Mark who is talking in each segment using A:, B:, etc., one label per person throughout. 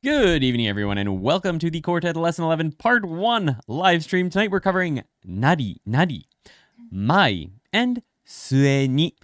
A: Good evening, everyone, and welcome to the Quartet Lesson 11 Part 1 live stream. Tonight we're covering nari, mai, and sue ni.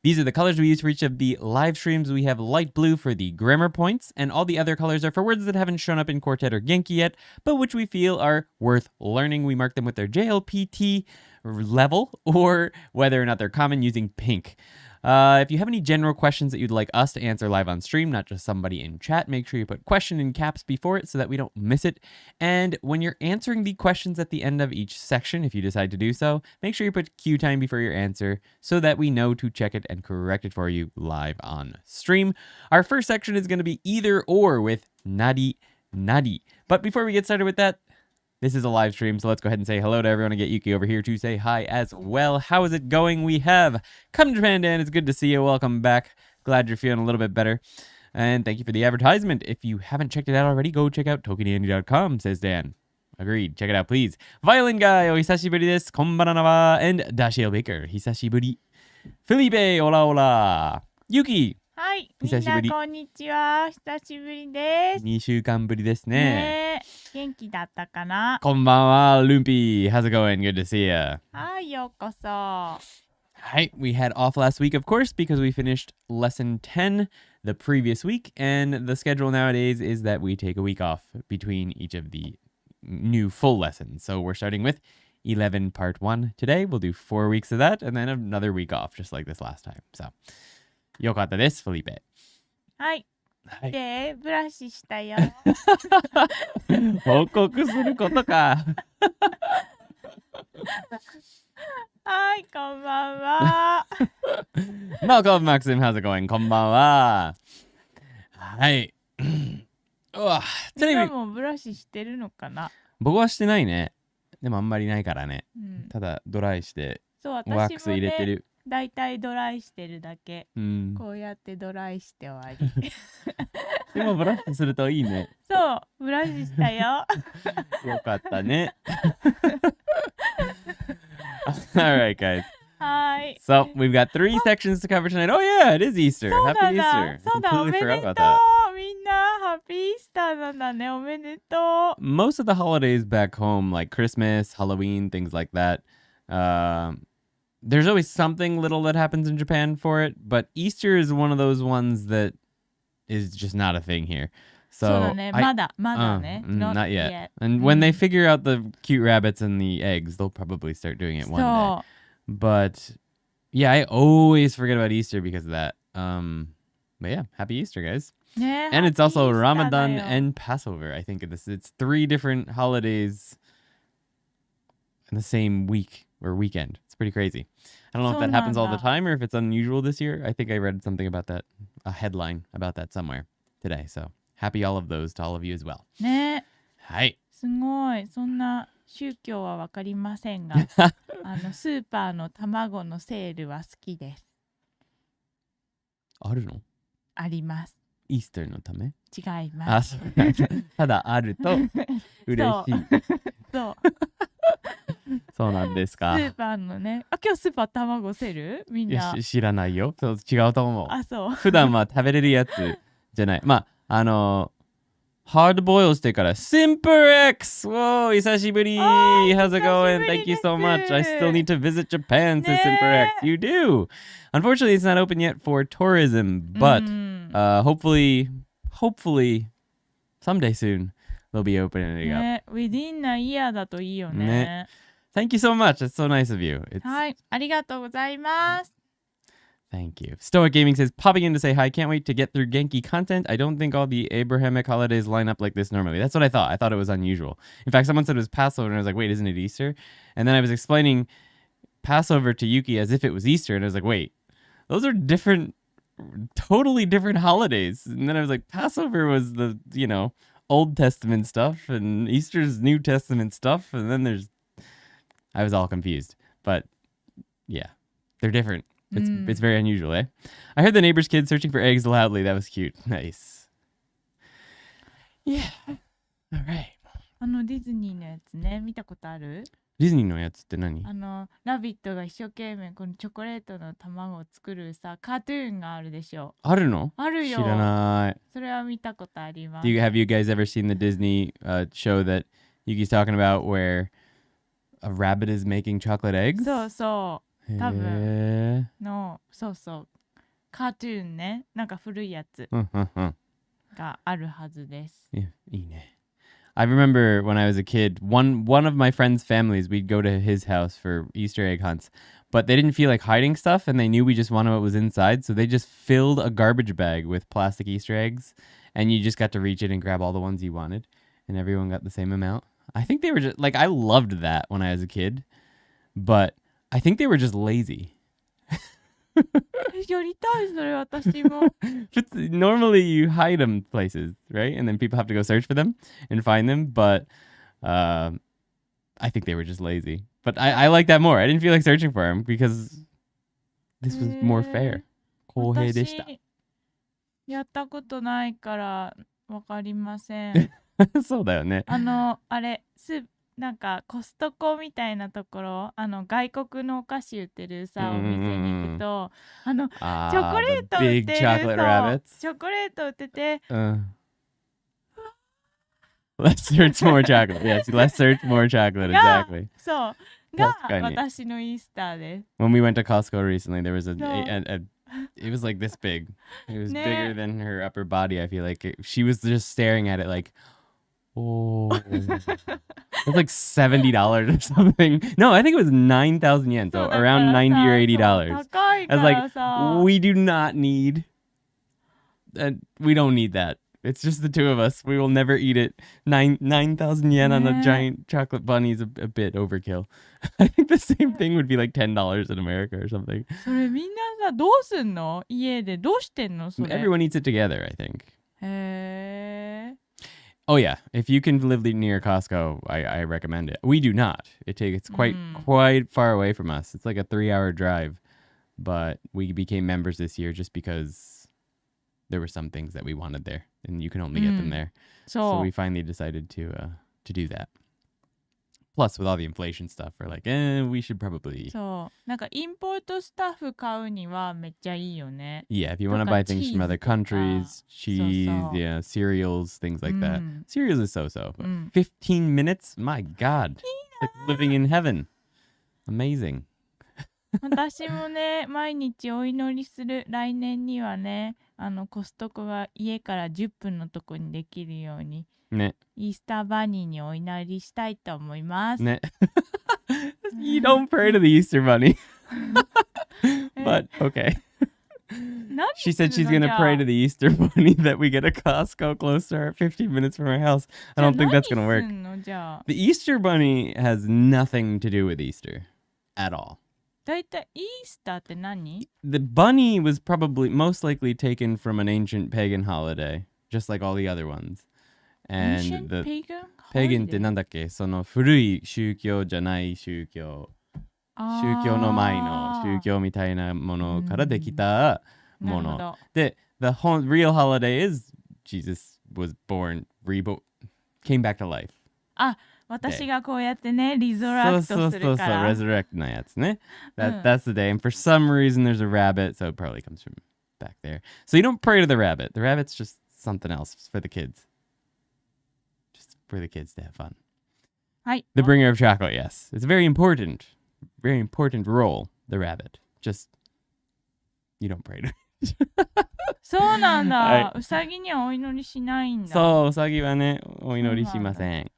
A: These are the colors we use for each of the live streams. We have light blue for the grammar points, and all the other colors are for words that haven't shown up in Quartet or Genki yet, but which we feel are worth learning. We mark them with their JLPT level, or whether or not they're common, using pink. If you have any general questions that you'd like us to answer live on stream, not just somebody in chat, make sure you put question in caps before it so that we don't miss it. And when you're answering the questions at the end of each section, if you decide to do so, make sure you put Q time before your answer so that we know to check it and correct it for you live on stream. Our first section is going to be either or with nari. But before we get started with that, this is a live stream, so let's go ahead and say hello to everyone and get Yuki over here to say hi as well. How is it going? We have Come to Japan, Dan. It's good to see you. Welcome back. Glad you're feeling a little bit better. And thank you for the advertisement. If you haven't checked it out already, go check out ToKiniAndy.com, says Dan. Agreed. Check it out, please. Violin Guy, o hisashiburi desu. Konbanana wa. And Dashiell Baker, hisashiburi. Felipe, hola hola. Yuki.
B: はい、みん
A: 久しぶり。
B: なこんにちは。久しぶりです。
A: 2週間ぶりですね。
B: ねえ、元気だったかな。
A: こんばんは、Lumpy. How's it going? Good to see you.
B: はい、ようこそ。
A: Hi, we had off last week, of course, because we finished lesson 10 the previous week, and the schedule nowadays is that we take a week off between each of the new full lessons. So we're starting with 11 part 1 today. We'll do 4 weeks of that, and then another week off, just like this last time. So, よかったです、Felipe.
B: はい。
A: はい。
B: で、ブラシしたよ。
A: 報告することか。
B: はい、こんばんは。
A: Malcolm Maxim, how's it going? こんばんは。はい。
B: みんなもブラシしてるのかな。
A: 僕はしてないね。でもあんまりないからね。
B: うん、
A: ただドライして、
B: そう、
A: ワッ
B: 私も
A: クス入れて
B: ね、
A: る。
B: だいたいドライしてるだけ。
A: うん、
B: こうやってドライして終わり。
A: でもブラシするといいね。
B: そう、ブラシしたよ。
A: よかったね。Alright, guys.
B: Hi.
A: So we've got 3 sections to cover tonight. Oh yeah, it is Easter. Happy Easter.
B: そうだ、
A: Completely
B: おめ
A: forgot
B: でと
A: about that.
B: う。みんな、ハッピーイースターなんだね。おめでとう。
A: Most of the holidays back home, like Christmas, Halloween, things like that, there's always something little that happens in Japan for it, but Easter is one of those ones that is just not a thing here.
B: そうだ
A: So
B: ね。まだね。
A: not yet. And when they figure out the cute rabbits and the eggs, they'll probably start doing it one day. But yeah, I always forget about Easter because of that. But yeah, happy Easter, guys.
B: ね、
A: And it's also
B: ハッピーイースターだよ。
A: Ramadan and Passover. I think it's 3 different holidays in the same week or weekend. It's pretty crazy. I don't know if that happens all the time or if it's unusual this year. I think I read something about that, a headline about that somewhere today. So happy all of those to all of you as well.
B: ね。
A: はい。
B: すごい。そんな宗教はわかりませんが、スーパーの卵のセールは好きです。
A: あるの？
B: あります。
A: イースターのため？
B: 違います。
A: ただあると嬉しい。
B: そう。
A: そうなんですか。
B: スーパーのね。あ、今日スーパー卵セール？みんな。
A: 知らないよ。そう違うと思う。
B: あ、そう。
A: 普段は食べれるやつじゃない。まあハードボイルしてから SimperX! Whoa! 久しぶり! How's it going? Thank you so much. I still need to visit Japan, says SimperX. You do! Unfortunately, it's not open yet for tourism, but hopefully, someday soon, they'll be opening up.
B: Within a year だといいよね。
A: Thank you so much. That's so nice of you.
B: はい、ありがとうございます。
A: Thank you. Stoic Gaming says, popping in to say hi. Can't wait to get through Genki content. I don't think all the Abrahamic holidays line up like this normally. That's what I thought. I thought it was unusual. In fact, someone said it was Passover, and I was like, wait, isn't it Easter? And then I was explaining Passover to Yuki as if it was Easter, and I was like, wait, those are different, totally different holidays. And then I was like, Passover was the, Old Testament stuff, and Easter's New Testament stuff, and then I was all confused. But, yeah, they're different. It's very unusual, eh? I heard the neighbor's kid searching for eggs loudly. That was cute. Nice. Yeah. All right.
B: ディズニーのやつね、見たことある？
A: ディズニーのやつって何？
B: ラビットが一生懸命このチョコレートの卵を作るさ、カートゥーンがあるでしょ。
A: あるの？
B: あるよ。
A: 知らない。
B: それは見たことあります。
A: Have you guys ever seen the Disney show that Yuki's talking about where a rabbit is making chocolate eggs?
B: そうそう。多分
A: へ
B: の、そうそう。カートゥーンね。なんか古いやつ
A: ー。
B: があるはずです。
A: いいね。I remember when I was a kid, one of my friends' families, we'd go to his house for Easter egg hunts, but they didn't feel like hiding stuff and they knew we just wanted what was inside, so they just filled a garbage bag with plastic Easter eggs and you just got to reach in and grab all the ones you wanted and everyone got the same amount. I think they were just like, I loved that when I was a kid, but I think they were just lazy.
B: やりたい、それ私も。
A: Normally you hide them places, right? And then people have to go search for them and find them. But I think they were just lazy. But I like that more. I didn't feel like searching for them because this was more fair. 公平でした。
B: 私やったことないからわかりません。
A: そうだよね。
B: あれなんかコストコみたいなところ、外国のお菓子売ってるさ、お店に行くと、チョコレート売ってる、チョコレート売ってて、
A: Let's search more chocolate. Yes, let's search more chocolate. Exactly.
B: そうが私のイースターです。
A: When we went to Costco recently, there was it was like this big. It was bigger than her upper body. I feel like she was just staring at it like, oh, it's like $70 or something. No, I think it was 9,000 yen, so around $90 or $80. I was like, we do not need, we don't need that. It's just the two of us. We will never eat it. 9,000 yen on a giant chocolate bunny is a bit overkill. I think the same thing would be like $10 in America or something.
B: それみんなさ、どうすんの？家でどうしてんのそれ？
A: Everyone eats it together, I think.
B: へー。
A: Oh yeah, if you can live near Costco, I recommend it. We do not. It's quite far away from us. It's like a 3-hour drive, but we became members this year just because there were some things that we wanted there, and you can only get them there. So we finally decided to do that. Plus, with all the inflation stuff, we're like, we should probably.
B: そう。なんかインポートスタッフ買うにはめっちゃいいよね。
A: Yeah, if you want to buy things from other countries, cheese, yeah, cereals, things like that. Cereals is so-so. But 15 minutes? My God. Like living in heaven. Amazing.
B: 私もね、毎日お祈りする。来年にはね、コストコが家から10分のとこにできるように。
A: ね。
B: イースターバニーにお祈りしたいと思います。
A: ね。You don't pray to the Easter Bunny. But, okay. She said she's going to pray to the Easter Bunny that we get a Costco close to her 15 minutes from her house. I don't think that's going to work. The Easter Bunny has nothing to do with Easter at all.
B: だいたいイースターって何？
A: The bunny was most likely taken from an ancient pagan holiday, just like all the other ones. And the pagan ってなんだっけ？その古い宗教じゃない宗教。宗教の前の宗教みたいなものからできたもの。で、the real holiday is Jesus was born, came back to life.
B: あ、私がこうやってね、リゾラクトするから。
A: そう、resurrect なやつね。That's the day. And for some reason there's a rabbit, so it probably comes from back there. So you don't pray to the rabbit. The rabbit's just something else for the kids. Just for the kids to have fun.
B: はい。
A: The bringer of chocolate, yes. It's a very important role, the rabbit. Just, you don't pray to it.
B: そうなんだ、はい。うさぎにはお祈りしないんだ。
A: そう、うさぎはね、お祈りしません。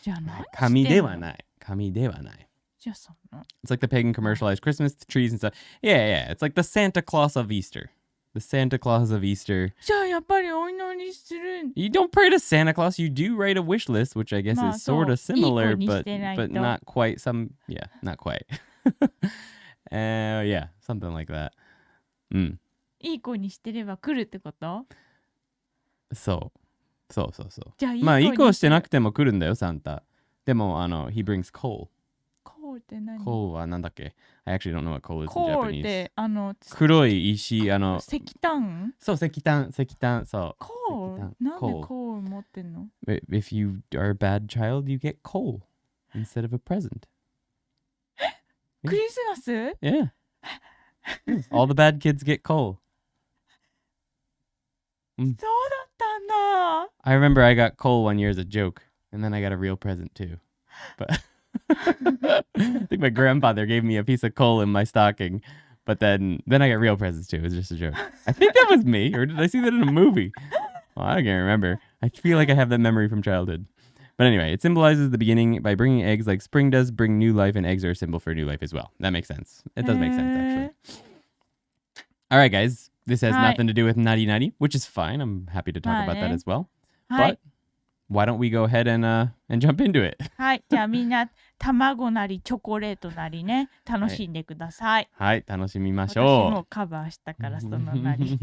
B: じゃあ何してんの？
A: 神ではない。神ではない。
B: じゃあそんな。
A: It's like the pagan commercialized Christmas trees and stuff. Yeah. It's like the Santa Claus of Easter. The Santa Claus of Easter.
B: じゃあやっぱりお祈りする。
A: You don't pray to Santa Claus. You do write a wish list, which I guess is sort of similar, but not quite not quite. Yeah, something like that.
B: いい子にしてれば来るってこと？
A: そう。
B: じゃあ
A: まあ、いい子してなくても来るんだよ、サンタ。でも、he brings coal。coal
B: って何？
A: coal はなんだっけ？ I actually don't know what coal is in
B: Japanese.
A: Japanese.
B: って
A: 黒い石、
B: 石炭？
A: そう、石炭、そう。
B: coal？なんで coal 持ってんの？
A: If you are a bad child, you get coal instead of a present.
B: クリスマス
A: Yeah. All the bad kids get coal.
B: そうだったんだ。
A: I remember I got coal one year as a joke, and then I got a real present too. But I think my grandfather gave me a piece of coal in my stocking, but then I got real presents too. It was just a joke. I think that was me, or did I see that in a movie? Well, I can't remember. I feel like I have that memory from childhood. But anyway, it symbolizes the beginning by bringing eggs like spring does bring new life, and eggs are a symbol for new life as well. That makes sense. It does make sense, actually. All right, guys. This has nothing to do with nutty nutty, which is fine. I'm happy to talk about that as well. But why don't we go ahead and jump into it?
B: はい、じゃあみんな卵なりチョコレートなりね、楽しんでください。
A: はい、楽しみましょう。
B: 私もカバーしたからそのなり。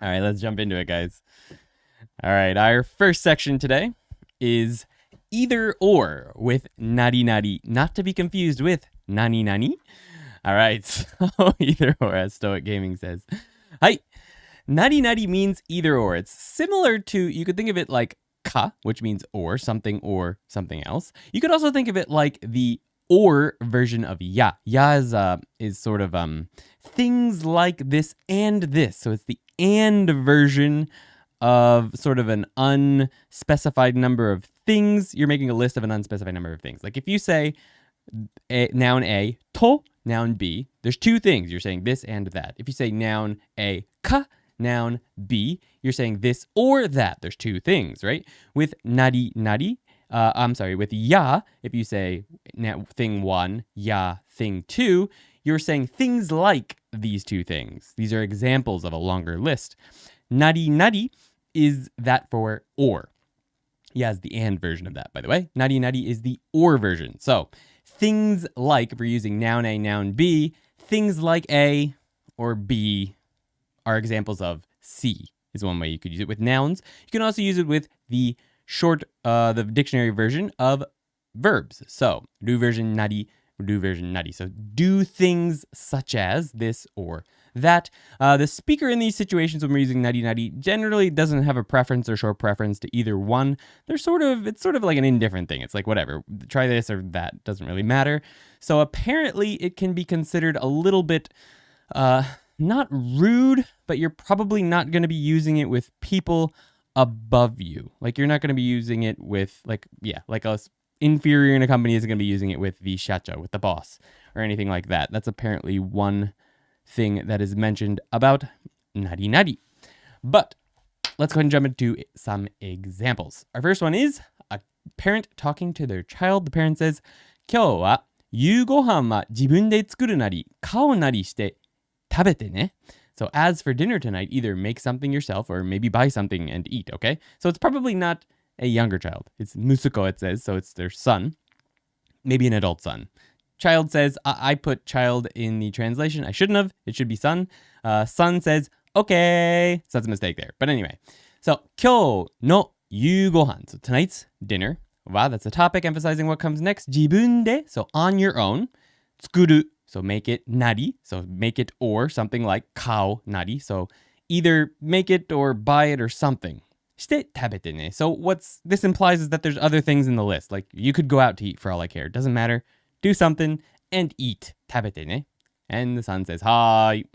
A: All right, let's jump into it, guys. All right, our first section today is either or with nari nari, not to be confused with nani nani. All right, so either or, as Stoic Gaming says. Hi, nari nari means either or. It's similar to, you could think of it like ka, which means or something else. You could also think of it like the or version of ya. Ya is sort of things like this and this. So it's the and version of sort of an unspecified number of things. You're making a list of an unspecified number of things. Like if you say noun A, to, noun B, there's two things. You're saying this and that. If you say noun A, ka, noun B, you're saying this or that. There's two things, right? With nari nari, with ya, if you say thing one, ya, thing two, you're saying things like these two things. These are examples of a longer list. Nari nari is that for or. Yeah, is the and version of that, by the way. Nari nari is the or version. So things like, if we're using noun A, noun B, things like A or B are examples of C is one way you could use it with nouns. You can also use it with the the dictionary version of verbs. So do version nari, do version nari. So do things such as this or that. The speaker in these situations when we're using nari nari generally doesn't have a preference or show preference to either one. It's sort of like an indifferent thing. It's like whatever, try this or that, doesn't really matter. So apparently it can be considered a little bit not rude, but you're probably not going to be using it with people above you. Like you're not going to be using it with like us inferior in a company isn't going to be using it with the shacho, with the boss or anything like that. That's apparently one thing that is mentioned about nari nari. But let's go ahead and jump into some examples. Our first one is a parent talking to their child. The parent says, 今日は夕ご飯は自分で作るなり、買うなりして食べてね. So as for dinner tonight, either make something yourself or maybe buy something and eat, okay? So it's probably not a younger child. It's musuko, it says, so it's their son. Maybe an adult son. Child says, I put child in the translation. I shouldn't have. It should be son. Son says, okay. So that's a mistake there. But anyway. So, 今日の夕ご飯. So tonight's dinner. Wow, that's the topic, emphasizing what comes next. 自分で, so on your own. 作る, so make it nari. So make it or something like 買う nari. So either make it or buy it or something. して食べてね. So what's this implies is that there's other things in the list. Like you could go out to eat for all I care. It doesn't matter. Do something and eat. 食べてね. And the son says, はーい.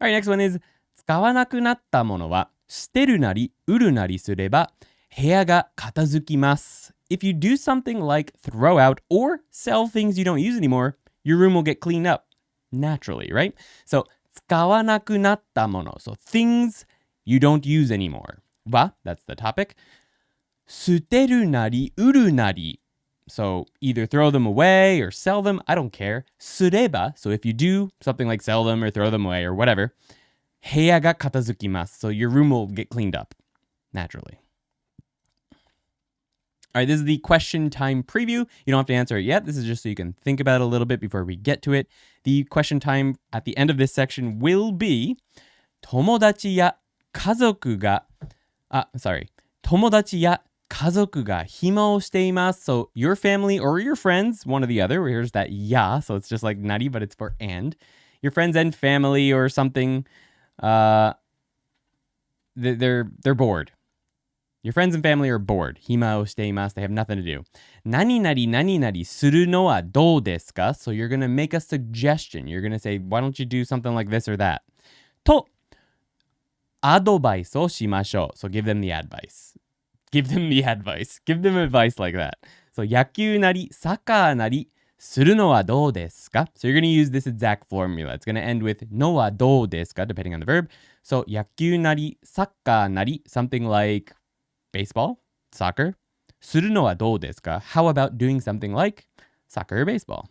A: All right, next one is 使わなくなったものは捨てるなり売るなりすれば部屋が片付きます. If you do something like throw out or sell things you don't use anymore, your room will get cleaned up naturally, right? So 使わなくなったもの. So things you don't use anymore. は that's the topic. 捨てるなり売るなり. So either throw them away or sell them. I don't care. すれば. So if you do something like sell them or throw them away or whatever, 部屋が片付きます. So your room will get cleaned up naturally. All right, this is the question time preview. You don't have to answer it yet. This is just so you can think about it a little bit before we get to it. The question time at the end of this section will be 友達や家族が友達や家族が暇をしています. So your family or your friends, one or the other. Here's that ya, so it's just like nari, but it's for and. Your friends and family or something, they're bored. Your friends and family are bored. Hima o shiteimasu. They have nothing to do. Nani nari nani nari suru no wa dou desu ka? So you're going to make a suggestion. You're going to say, why don't you do something like this or that? To advice o shimashou. So give them the advice. Give them the advice. Give them advice like that. So yakyū nari saka nari suru no wa dou desu ka? So you're going to use this exact formula. It's going to end with no wa dou desu ka, depending on the verb. So yakyū nari saka nari, something like baseball, soccer. Suru no wa dou desu ka? How about doing something like soccer or baseball?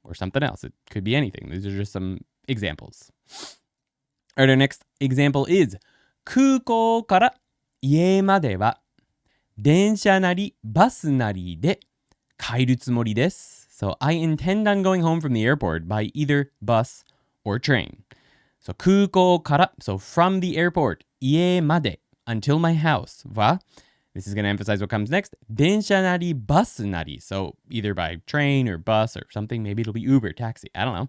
A: Or something else. It could be anything. These are just some examples. All right, our next example is 空港から家までは電車なりバスなりで帰るつもりです。So I intend on going home from the airport by either bus or train. So 空港から, so from the airport, 家まで, until my house, は, this is going to emphasize what comes next, 電車なりバスなり, so either by train or bus or something, maybe it'll be Uber, taxi, I don't know.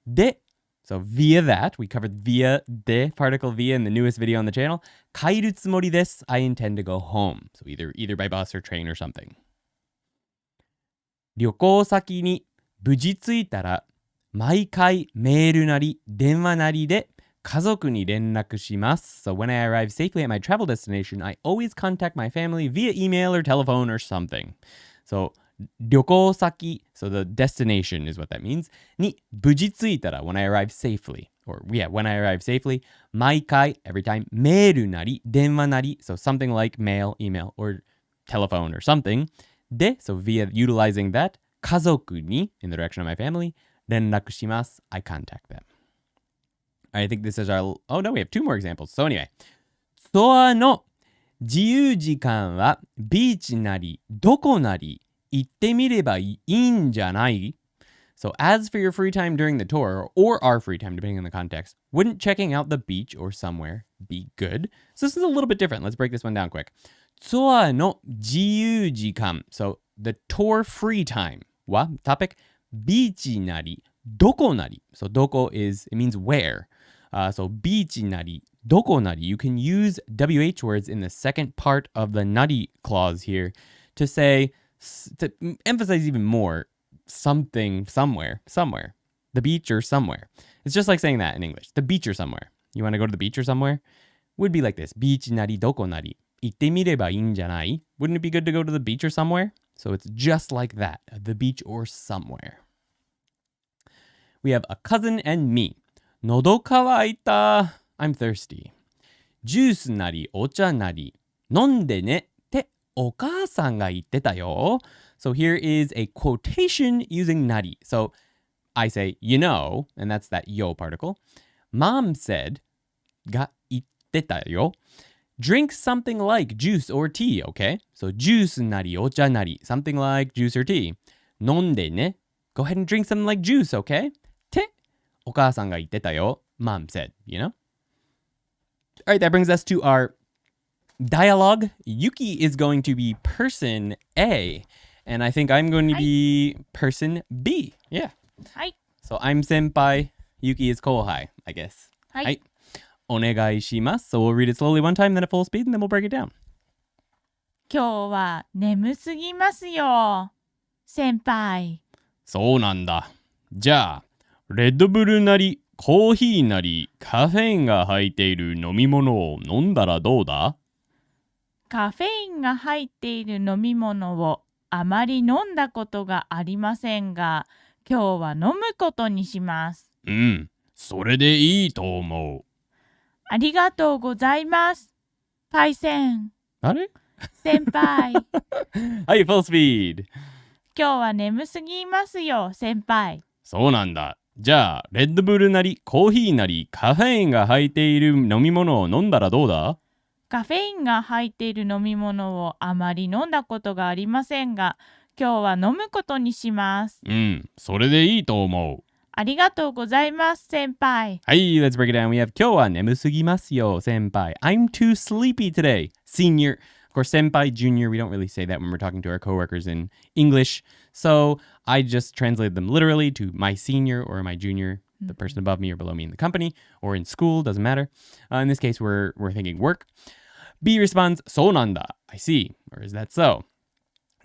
A: で, so via that, we covered via, de, particle via in the newest video on the channel. 帰るつもりです, I intend to go home. So either by bus or train or something. 旅行先に無事着いたら、毎回メールなり電話なりで家族に連絡します。So when I arrive safely at my travel destination, I always contact my family via email or telephone or something. So 旅行先, so the destination is what that means. に無事着いたら, when I arrive safely. Or yeah, when I arrive safely. 毎回, every time. メールなり電話なり. So something like mail, email, or telephone or something. で, so via utilizing that. 家族に, in the direction of my family. 連絡します. I contact them. I think this is our... Oh no, we have two more examples. So anyway. ツアーの自由時間はビーチなりどこなり行ってみればいいんじゃない? So as for your free time during the tour, or our free time depending on the context, wouldn't checking out the beach or somewhere be good? So this is a little bit different. Let's break this one down quick. ツアーの自由時間. So the tour free time. は topic ビーチなりどこなり. So どこ is, it means where. So ビーチなりどこなり. You can use WH words in the second part of the なり clause here to say, to emphasize even more, something, somewhere. The beach or somewhere. It's just like saying that in English. The beach or somewhere. You want to go to the beach or somewhere? Would be like this. ビーチなりどこなり行ってみればいいんじゃない? Wouldn't it be good to go to the beach or somewhere? So it's just like that. The beach or somewhere. We have a cousin and me. 喉乾いた. I'm thirsty. ジュースなりお茶なり飲んでねってお母さんが言ってたよ. So here is a quotation using なり. So I say, you know, and that's that yo particle. Mom said, が言ってたよ. Drink something like juice or tea, okay? So juice なりお茶なり, something like juice or tea. 飲んでね. Go ahead and drink something like juice, okay? ってお母さんが言ってたよ. Mom said, you know? All right, that brings us to our dialogue. Yuki is going to be person A, and I think I'm going to be person B. Yeah.
B: Hi.
A: So I'm senpai, Yuki is kohai, I guess.
B: Hi.
A: お願いします. So we'll read it slowly one time, then at full speed, and then we'll break it down.
B: 今日は眠すぎますよ、先輩。
A: そうなんだ。じゃあ、レッドブルなり、コーヒーなり、カフェインが入っている飲み物を飲んだらどうだ?
B: カフェインが入っている飲み物をあまり飲んだことがありませんが、今日は飲むことにします。
A: うん、それでいいと思う。
B: ありがとうございます。パイセン。
A: あれ
B: 先輩。
A: はい、full speed。
B: 今日は眠すぎますよ、先輩。
A: そうなんだ。じゃあ、レッドブルなり、コーヒーなり、カフェインが入っている飲み物を飲んだらどうだ?
B: カフェインが入っている飲み物をあまり飲んだことがありませんが、今日は飲むことにします。
A: うん、それでいいと思う。
B: ありがとうございます、先輩。
A: はい、let's break it down. We have 今日は眠すぎますよ、先輩。I'm too sleepy today. Senior. Of course, senpai, junior, we don't really say that when we're talking to our coworkers in English. So I just translated them literally to my senior or my junior, the person above me or below me in the company or in school, doesn't matter. In this case, we're thinking work. B responds, そうなんだ. I see. Or is that so?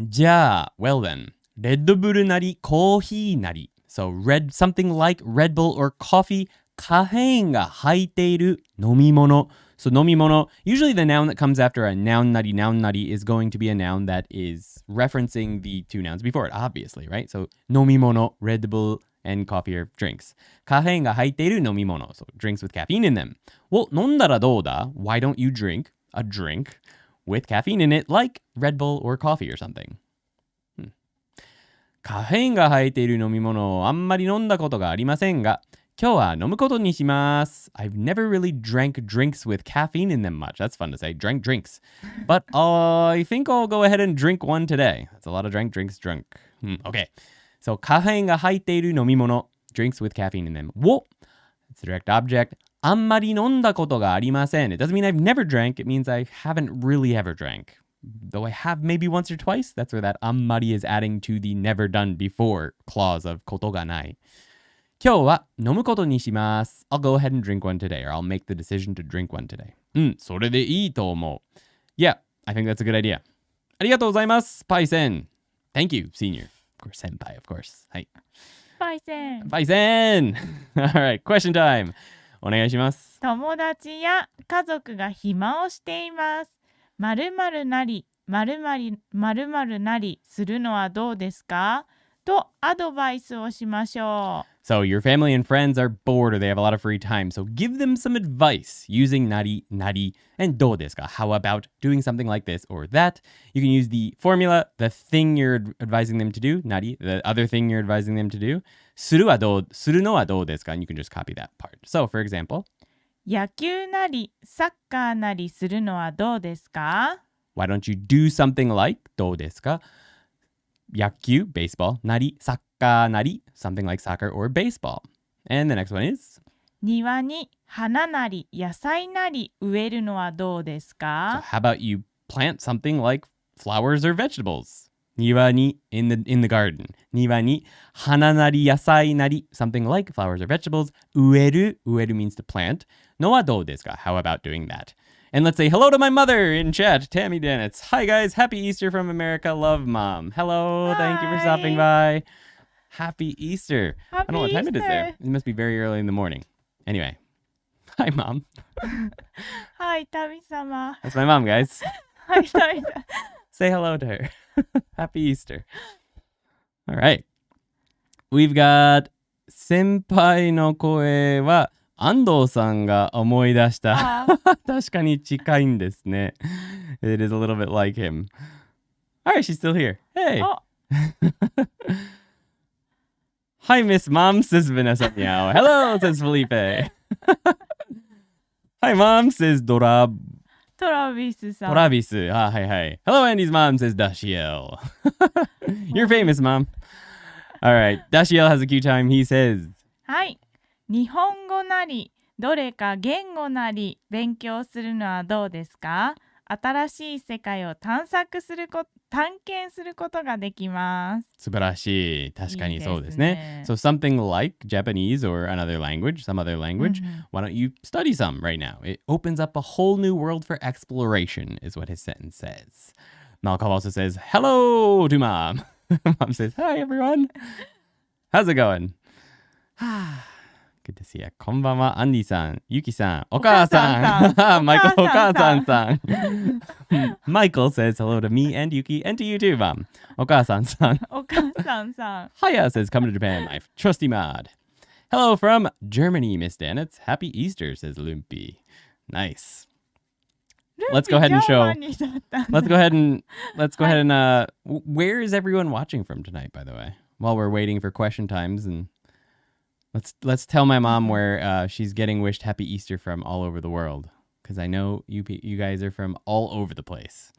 A: じゃあ, well then, レッドブルなりコーヒーなり. So something like Red Bull or coffee, カフェインが入っている飲み物. So 飲み物, usually the noun that comes after a noun nari is going to be a noun that is referencing the two nouns before it, obviously, right? So 飲み物, Red Bull and coffee are drinks. カフェインが入っている飲み物. So drinks with caffeine in them. Well, 飲んだらどうだ? Why don't you drink a drink with caffeine in it like Red Bull or coffee or something? カフェインが入っている飲み物をあんまり飲んだことがありませんが、今日は飲むことにします。I've never really drank drinks with caffeine in them much. That's fun to say. Drank drinks. But I think I'll go ahead and drink one today. That's a lot of drinks drunk. Okay. So カフェインが入っている飲み物 drinks with caffeine in them. を It's a direct object. あんまり飲んだことがありません. It doesn't mean I've never drank. It means I haven't really ever drank. Though I have maybe once or twice. That's where that あんまり is adding to the never done before clause of ことがない。今日は飲むことにします。I'll go ahead and drink one today, or I'll make the decision to drink one today. それでいいと思う。Yeah, I think that's a good idea. ありがとうございます、パイセン。Thank you, senior. Of course, senpai, of course. はい。
B: パイセン。
A: パイセンAlright, question time. お願いします。
B: 友達や家族が暇をしています。〇〇なり、〇〇なりするのはどうですかとアドバイスをしましょう。
A: So your family and friends are bored or they have a lot of free time. So give them some advice using nari, and どうですか? How about doing something like this or that? You can use the formula, the thing you're advising them to do, nari, the other thing you're advising them to do. するのはどうですか? And you can just copy that part. So for example,
B: 野球なりサッカーなりするのはどうですか?
A: Why don't you do something like どうですか? 野球, baseball, なり、サッカーなり, something like soccer or baseball. And the next one is?
B: 庭に花なり野菜なり植えるのはどうですか?
A: So how about you plant something like flowers or vegetables? 庭に in the garden. 庭に花なり野菜なり something like flowers or vegetables. 植える means to plant. のはどうですか? How about doing that? And let's say hello to my mother in chat, Tammy Danitz. Hi guys, happy Easter from America. Love, Mom. Hello, Thank you for stopping by. Happy Easter. I don't know what time it is there. It must be very early in the morning. Anyway, hi Mom.
B: Hi, 神様.
A: That's my mom, guys.
B: Hi, 神様.
A: Say hello to her. Happy Easter. All right. We've got 先輩の声は安藤さんが思い出した。確かに近いんですね。It is a little bit like him. All right, she's still here. Hey. Hi, Miss Mom, says Vanessa Meow. Hello, says Felipe. Hi, Mom, says
B: トラビスさん。
A: トラビス。はいはい。Hello, Andy's mom, says Dashiel. You're famous, Mom. All right, Dashiel has a cute time. He says,
B: はい。日本語なりどれか言語なり勉強するのはどうですか？新しい世界を探検することができます。
A: 素晴らしい。確かにそうですね。So something like Japanese or another language, some other language, why don't you study some right now? It opens up a whole new world for exploration is what his sentence says. Malcolm also says, hello to Mom. Mom says, hi everyone. How's it going? Good to see you. こんばんは、アンディさん、ユキさん、お母さん。マイコ、お母さんさん。Michael says hello to me and Yuki and to you too, Mom. お母さんさん。
B: お母さんさん。
A: Hiya says, come to Japan, my trusty mod. Hello from Germany, Miss Danitz. Happy Easter, says Lumpy. Nice. Let's go ahead and show. Let's go ahead and where is everyone watching from tonight, by the way? While we're waiting for question times and Let's tell my mom where she's getting wished Happy Easter from all over the world. Because I know you guys are from all over the place.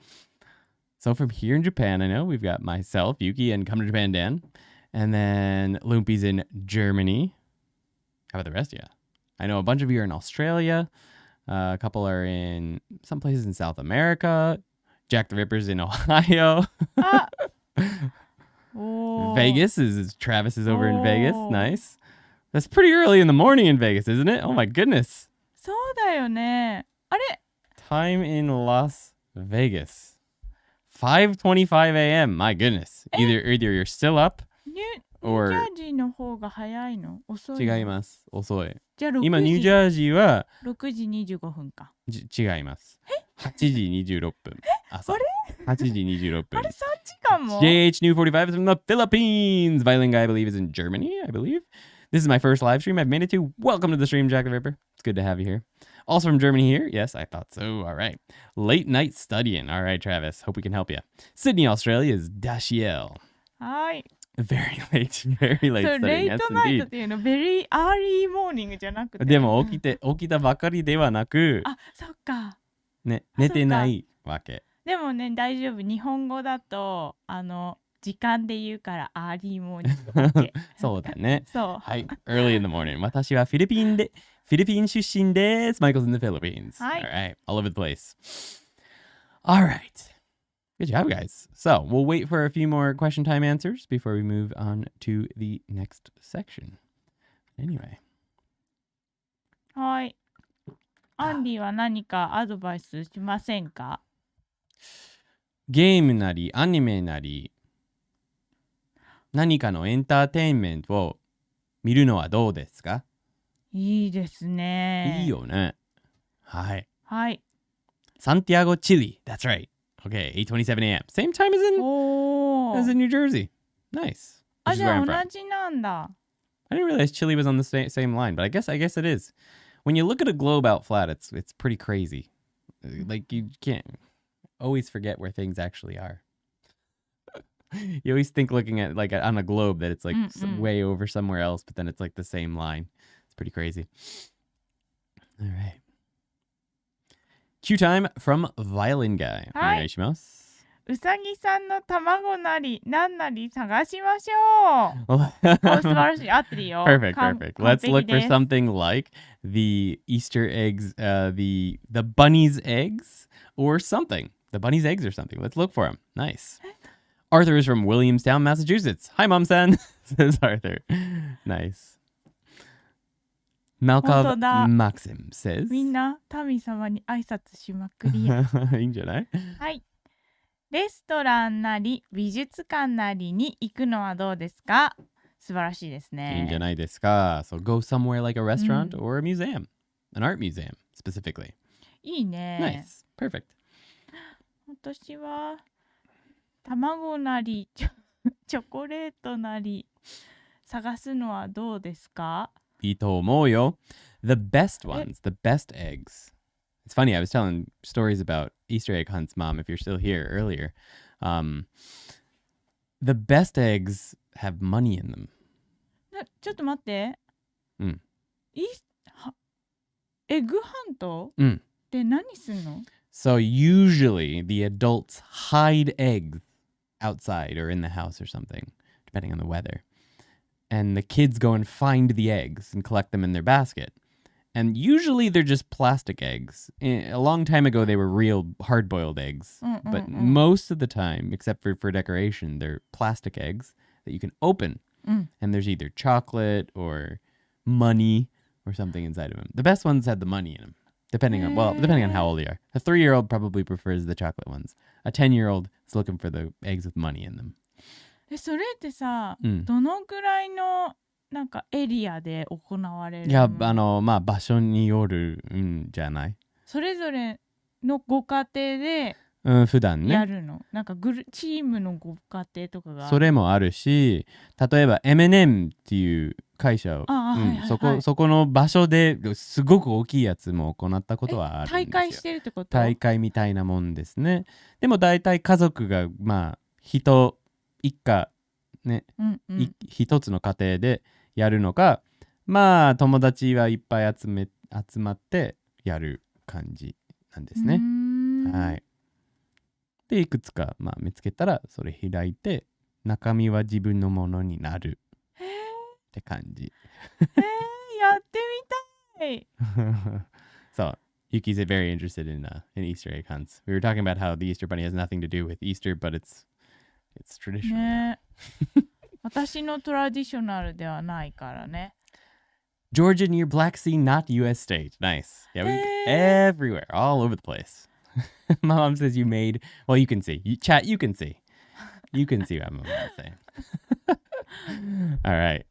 A: So from here in Japan, I know we've got myself, Yuki, and Come to Japan Dan. And then Lumpy's in Germany. How about the rest of you? I know a bunch of you are in Australia. A couple are in some places in South America. Jack the Ripper's in Ohio. Vegas Travis is over in Vegas. Nice. That's pretty early in the morning in Vegas, isn't it? Oh my goodness.
B: そうだよね。あれ
A: Time in Las Vegas. 5:25 a.m. My goodness. Either you're still up
B: ニュ
A: or
B: ジャージーの方が早いの遅いの
A: 違います。遅い。
B: じゃあ6時
A: 今、ニュージャージーは
B: 6時25分か。
A: 違います。8時26分。朝。
B: あれ
A: ?8 時26分。
B: あれ3時間も
A: JH New 45 is from the Philippines. Violin guy, I believe, is in Germany, I believe. This is my first live stream I've made it to. Welcome to the stream, Jack the Ripper. It's good to have you here. Also from Germany here. Yes, I thought so. All right. Late night studying. All right, Travis. Hope we can help you. Sydney, Australia is Dashiel.
B: はい。
A: Very late
B: そう
A: studying.
B: レイ
A: Yes,
B: トナイト
A: indeed.
B: っていうのベリーアーリーモーニングじゃなくて
A: でも起きたばかりではなく、
B: あ、そっか。
A: ね、寝てないわけ。
B: でもね、大丈夫。日本語だと時間で言うからアーリーモーニング OK
A: そうだね。
B: そう。
A: はい。Early in the morning. 私はフィリピン出身です。Michael's in the Philippines.
B: はい
A: All right. All over the place. All right. Good job, guys. So we'll wait for a few more question time answers before we move on to the next section. Anyway.
B: はい。アンディは何かアドバイスしませんか？
A: ゲームなりアニメなり何かのエンターテインメントを見るのはどうですか？
B: いいですね。
A: いいよね。はい。
B: はい。
A: サンティアゴ、チリ。That's right. Okay, 8:27 a.m. Same time
B: お
A: as
B: ー。
A: in New Jersey. Nice.
B: あ、
A: Which is
B: じ
A: where
B: ゃあ
A: I'm
B: 同
A: from.
B: じなんだ。
A: I didn't realize Chile was on the same line, but I guess it is. When you look at a globe out flat, it's pretty crazy. Like you can't always forget where things actually are. You always think looking at like on a globe that it's like way over somewhere else, but then it's like the same line. It's pretty crazy. All right. Cue time from Violin Guy.
B: はい。
A: お願いします。
B: うさぎさんの卵なり何なり探しましょう。お、素晴らしい。合ってるよ。
A: Perfect,
B: 完
A: perfect.
B: 完
A: Let's
B: 璧
A: look for
B: です。
A: something like the Easter eggs, the bunny's eggs or something. The bunny's eggs or something. Let's look for them. Nice. Arthur is from Williamstown, Massachusetts. Hi, Mom-san, says Arthur. Nice.
B: 本当
A: Malkov
B: だ。
A: Maxim says.
B: みんな神様に挨拶しまくりや。
A: いいんじゃない？
B: はい。レストランなり美術館なりに行くのはどうですか？素晴らしいですね。
A: いいんじゃないですか？ So go somewhere like a restaurant or a museum. An art museum, specifically.
B: いいね。
A: Nice. Perfect.
B: 私は卵なりチョコレートなり探すのはどうですか？
A: いいと思うよ. The best ones, the best eggs. It's funny, I was telling stories about Easter egg hunts, Mom, if you're still here earlier. The best eggs have money in them.
B: ちょっと待って。
A: うん。
B: エッグハント
A: うん。
B: って何すんの？
A: So usually the adults hide eggs outside or in the house or something, depending on the weather. And the kids go and find the eggs and collect them in their basket. And usually they're just plastic eggs. A long time ago, they were real hard-boiled eggs. But most of the time, except for decoration, they're plastic eggs that you can open. And there's either chocolate or money or something inside of them. The best ones had the money in them, depending on how old you are. A 3-year-old probably prefers the chocolate ones. A 10-year-old is looking for the eggs with money in them.
B: それってさ、どのぐらいのなんかエリアで行われるの？
A: いや、まあ、場所によるんじゃない？
B: それぞれのご家庭で
A: 普段ね。
B: やるの？なんかチームのご家庭とかがある？
A: それもあるし、例えば M&M っていう会社を、そこの場所ですごく大きいやつも行ったことはあるんですよ。
B: 大会してるってこと？
A: 大会みたいなもんですね。でも大体家族がまあ一家ね、一つの家庭でやるのか、まあ友達はいっぱい集まってやる感じなんですね。はい。でいくつか、まあ、見つけたらそれ開いて中身は自分のものになるって感じ。
B: やってみたい。
A: So Yuki's very interested in Easter egg hunts. We were talking about how the Easter Bunny has nothing to do with Easter, but it's traditional.
B: ね私のトラディショナルではないからね。
A: Georgia near Black Sea, not U.S. state. Nice. Yeah, everywhere, all over the place. My mom says you made. Well, you can see. Chat, you can see. You can see what my mom is saying. All right.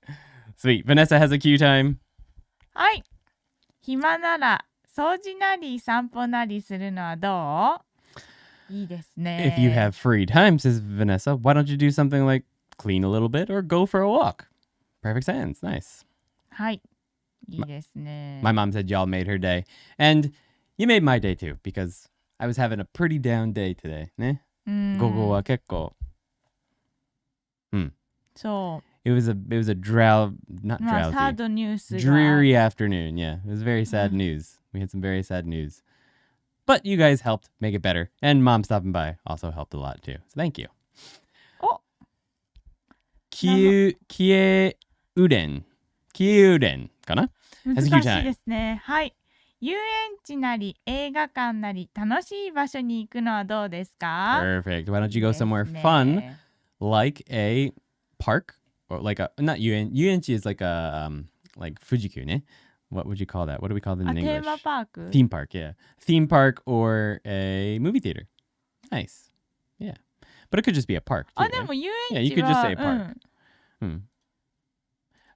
A: Sweet. Vanessa has a cue time.
B: はい。暇なら掃除なり散歩なりするのはどう？いいですね。
A: If you have free time, says Vanessa, why don't you do something like clean a little bit or go for a walk? Perfect sense. Nice.
B: はい。いいですね。
A: My mom said y'all made her day. And you made my day too, because I was having a pretty down day today. ね。午後は結構。
B: そう。
A: It was a not
B: まあ、
A: drowsy.
B: サードニュースが
A: Dreary afternoon. Yeah, it was very sad news. We had some very sad news. But you guys helped make it better. And mom stopping by also helped a lot too. So thank you.
B: お、
A: キエウデンかな？
B: 難しいですね。はい。遊園地なり映画館なり楽しい場所に行くのはどうですか？
A: Perfect. Why don't you go somewhere fun, like a park or like a not yuenchi is like a like Fujiku, ne? What would you call that? What do we call it in English?
B: テーマパーク。
A: Theme park, yeah. Theme park or a movie theater. Nice. Yeah. But it could just be a park too.
B: あ、でも遊園地は
A: Yeah, you could just say a park.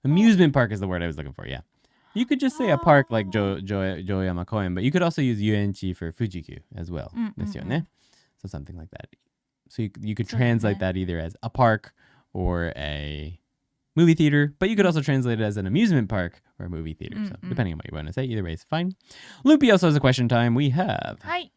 A: Amusement park is the word I was looking for, yeah. You could just say a park like Joyama Koen, but you could also use yuenchi for Fujiku as well. ですよね? So something like that. So you could translate that either as a park or a movie theater, but you could also translate it as an amusement park or a movie theater. So depending on what you want to say, either way is fine. Loopy also has a question time. We have.
B: はい。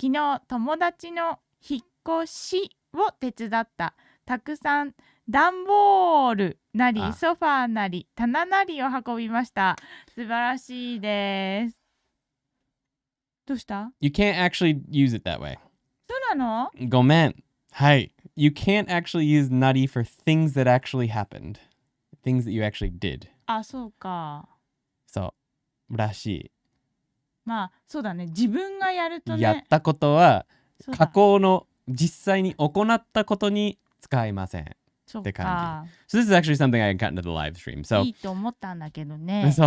B: 昨日友達の引っ越しを手伝った。たくさん段ボールなりソファーなり棚なりを運びました。素晴らしいです。どうした？
A: You can't actually use it that way.
B: そうなの？
A: ごめん。はい。You can't actually use nari for things that actually happened. Things that you actually did.
B: あ、そうか。
A: そう。らしい。
B: まあ、そうだね。自分がやるとね。
A: やったことは過去の実際に行ったことに使いません。って感じ。So this is actually something I got into the live stream. So
B: いいと思ったんだけどね。
A: So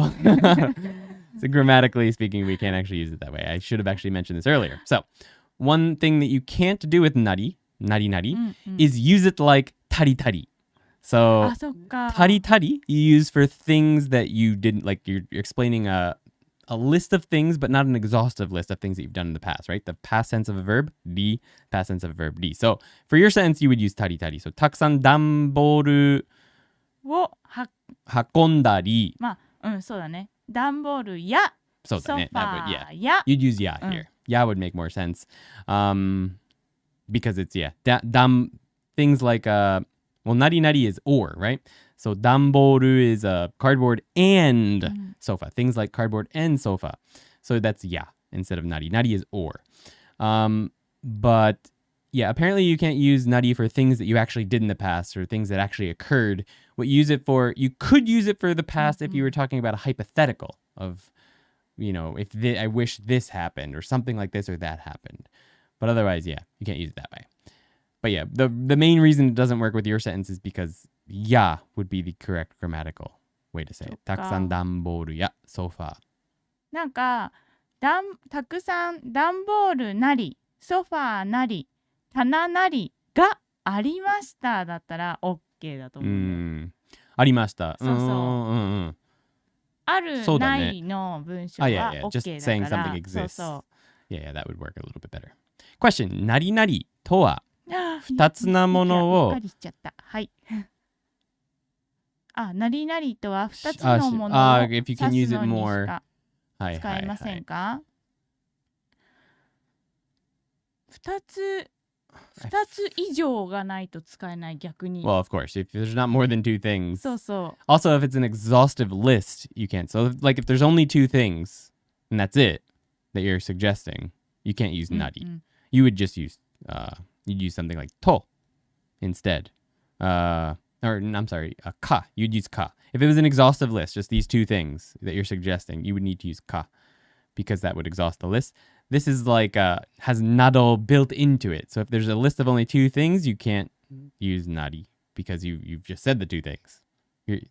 A: grammatically speaking, we can't actually use it that way. I should have actually mentioned this earlier. So one thing that you can't do with nari is use it like tari tari. So tari tari you use for things that you didn't, like you're explaining a list of things, but not an exhaustive list of things that you've done in the past, right? The past tense of a verb, di, past tense of a verb, di. So for your sentence, you would use tari tari. So たくさん段ボールを運んだり。
B: まあ、そうだね。段ボールやソファーや。
A: You'd use ya here. Ya would make more sense. Because it's, things like, well, nari nari is or, right? So danboru is cardboard and sofa. Things like cardboard and sofa. So that's ya instead of nari. Nari is or. But yeah, apparently you can't use nari for things that you actually did in the past or things that actually occurred. What you use it for, you could use it for the past if you were talking about a hypothetical of, if I wish this happened or something like this or that happened. But otherwise, yeah, you can't use it that way. But yeah, the main reason it doesn't work with your sentence is because ya would be the correct grammatical way to say it. たくさん段ボールやソファー。
B: なんか、たくさん段ボールなり、ソファーなり、棚なりがありましただったら OK だと思う。
A: ありました。
B: そうそう。ある、ないの文章は OK だから。
A: Just saying something exists. そう。Yeah, that would work a little bit better. Question. なりなりとは二つなものを。
B: はい。なりなりとは二つのものを指すのにしか使えませんか？二つ以上がないと使えない逆に。
A: Well, of course, if there's not more than two things.
B: そうそう。
A: Also, if it's an exhaustive list, you can't. So, like, if there's only two things, and that's it, that you're suggesting, you can't use nari. You would just use, you'd use something like to instead. Or, I'm sorry, ka. You'd use ka. If it was an exhaustive list, just these two things that you're suggesting, you would need to use ka, because that would exhaust the list. This is like, has nado built into it. So if there's a list of only two things, you can't use nari because you've just said the two things.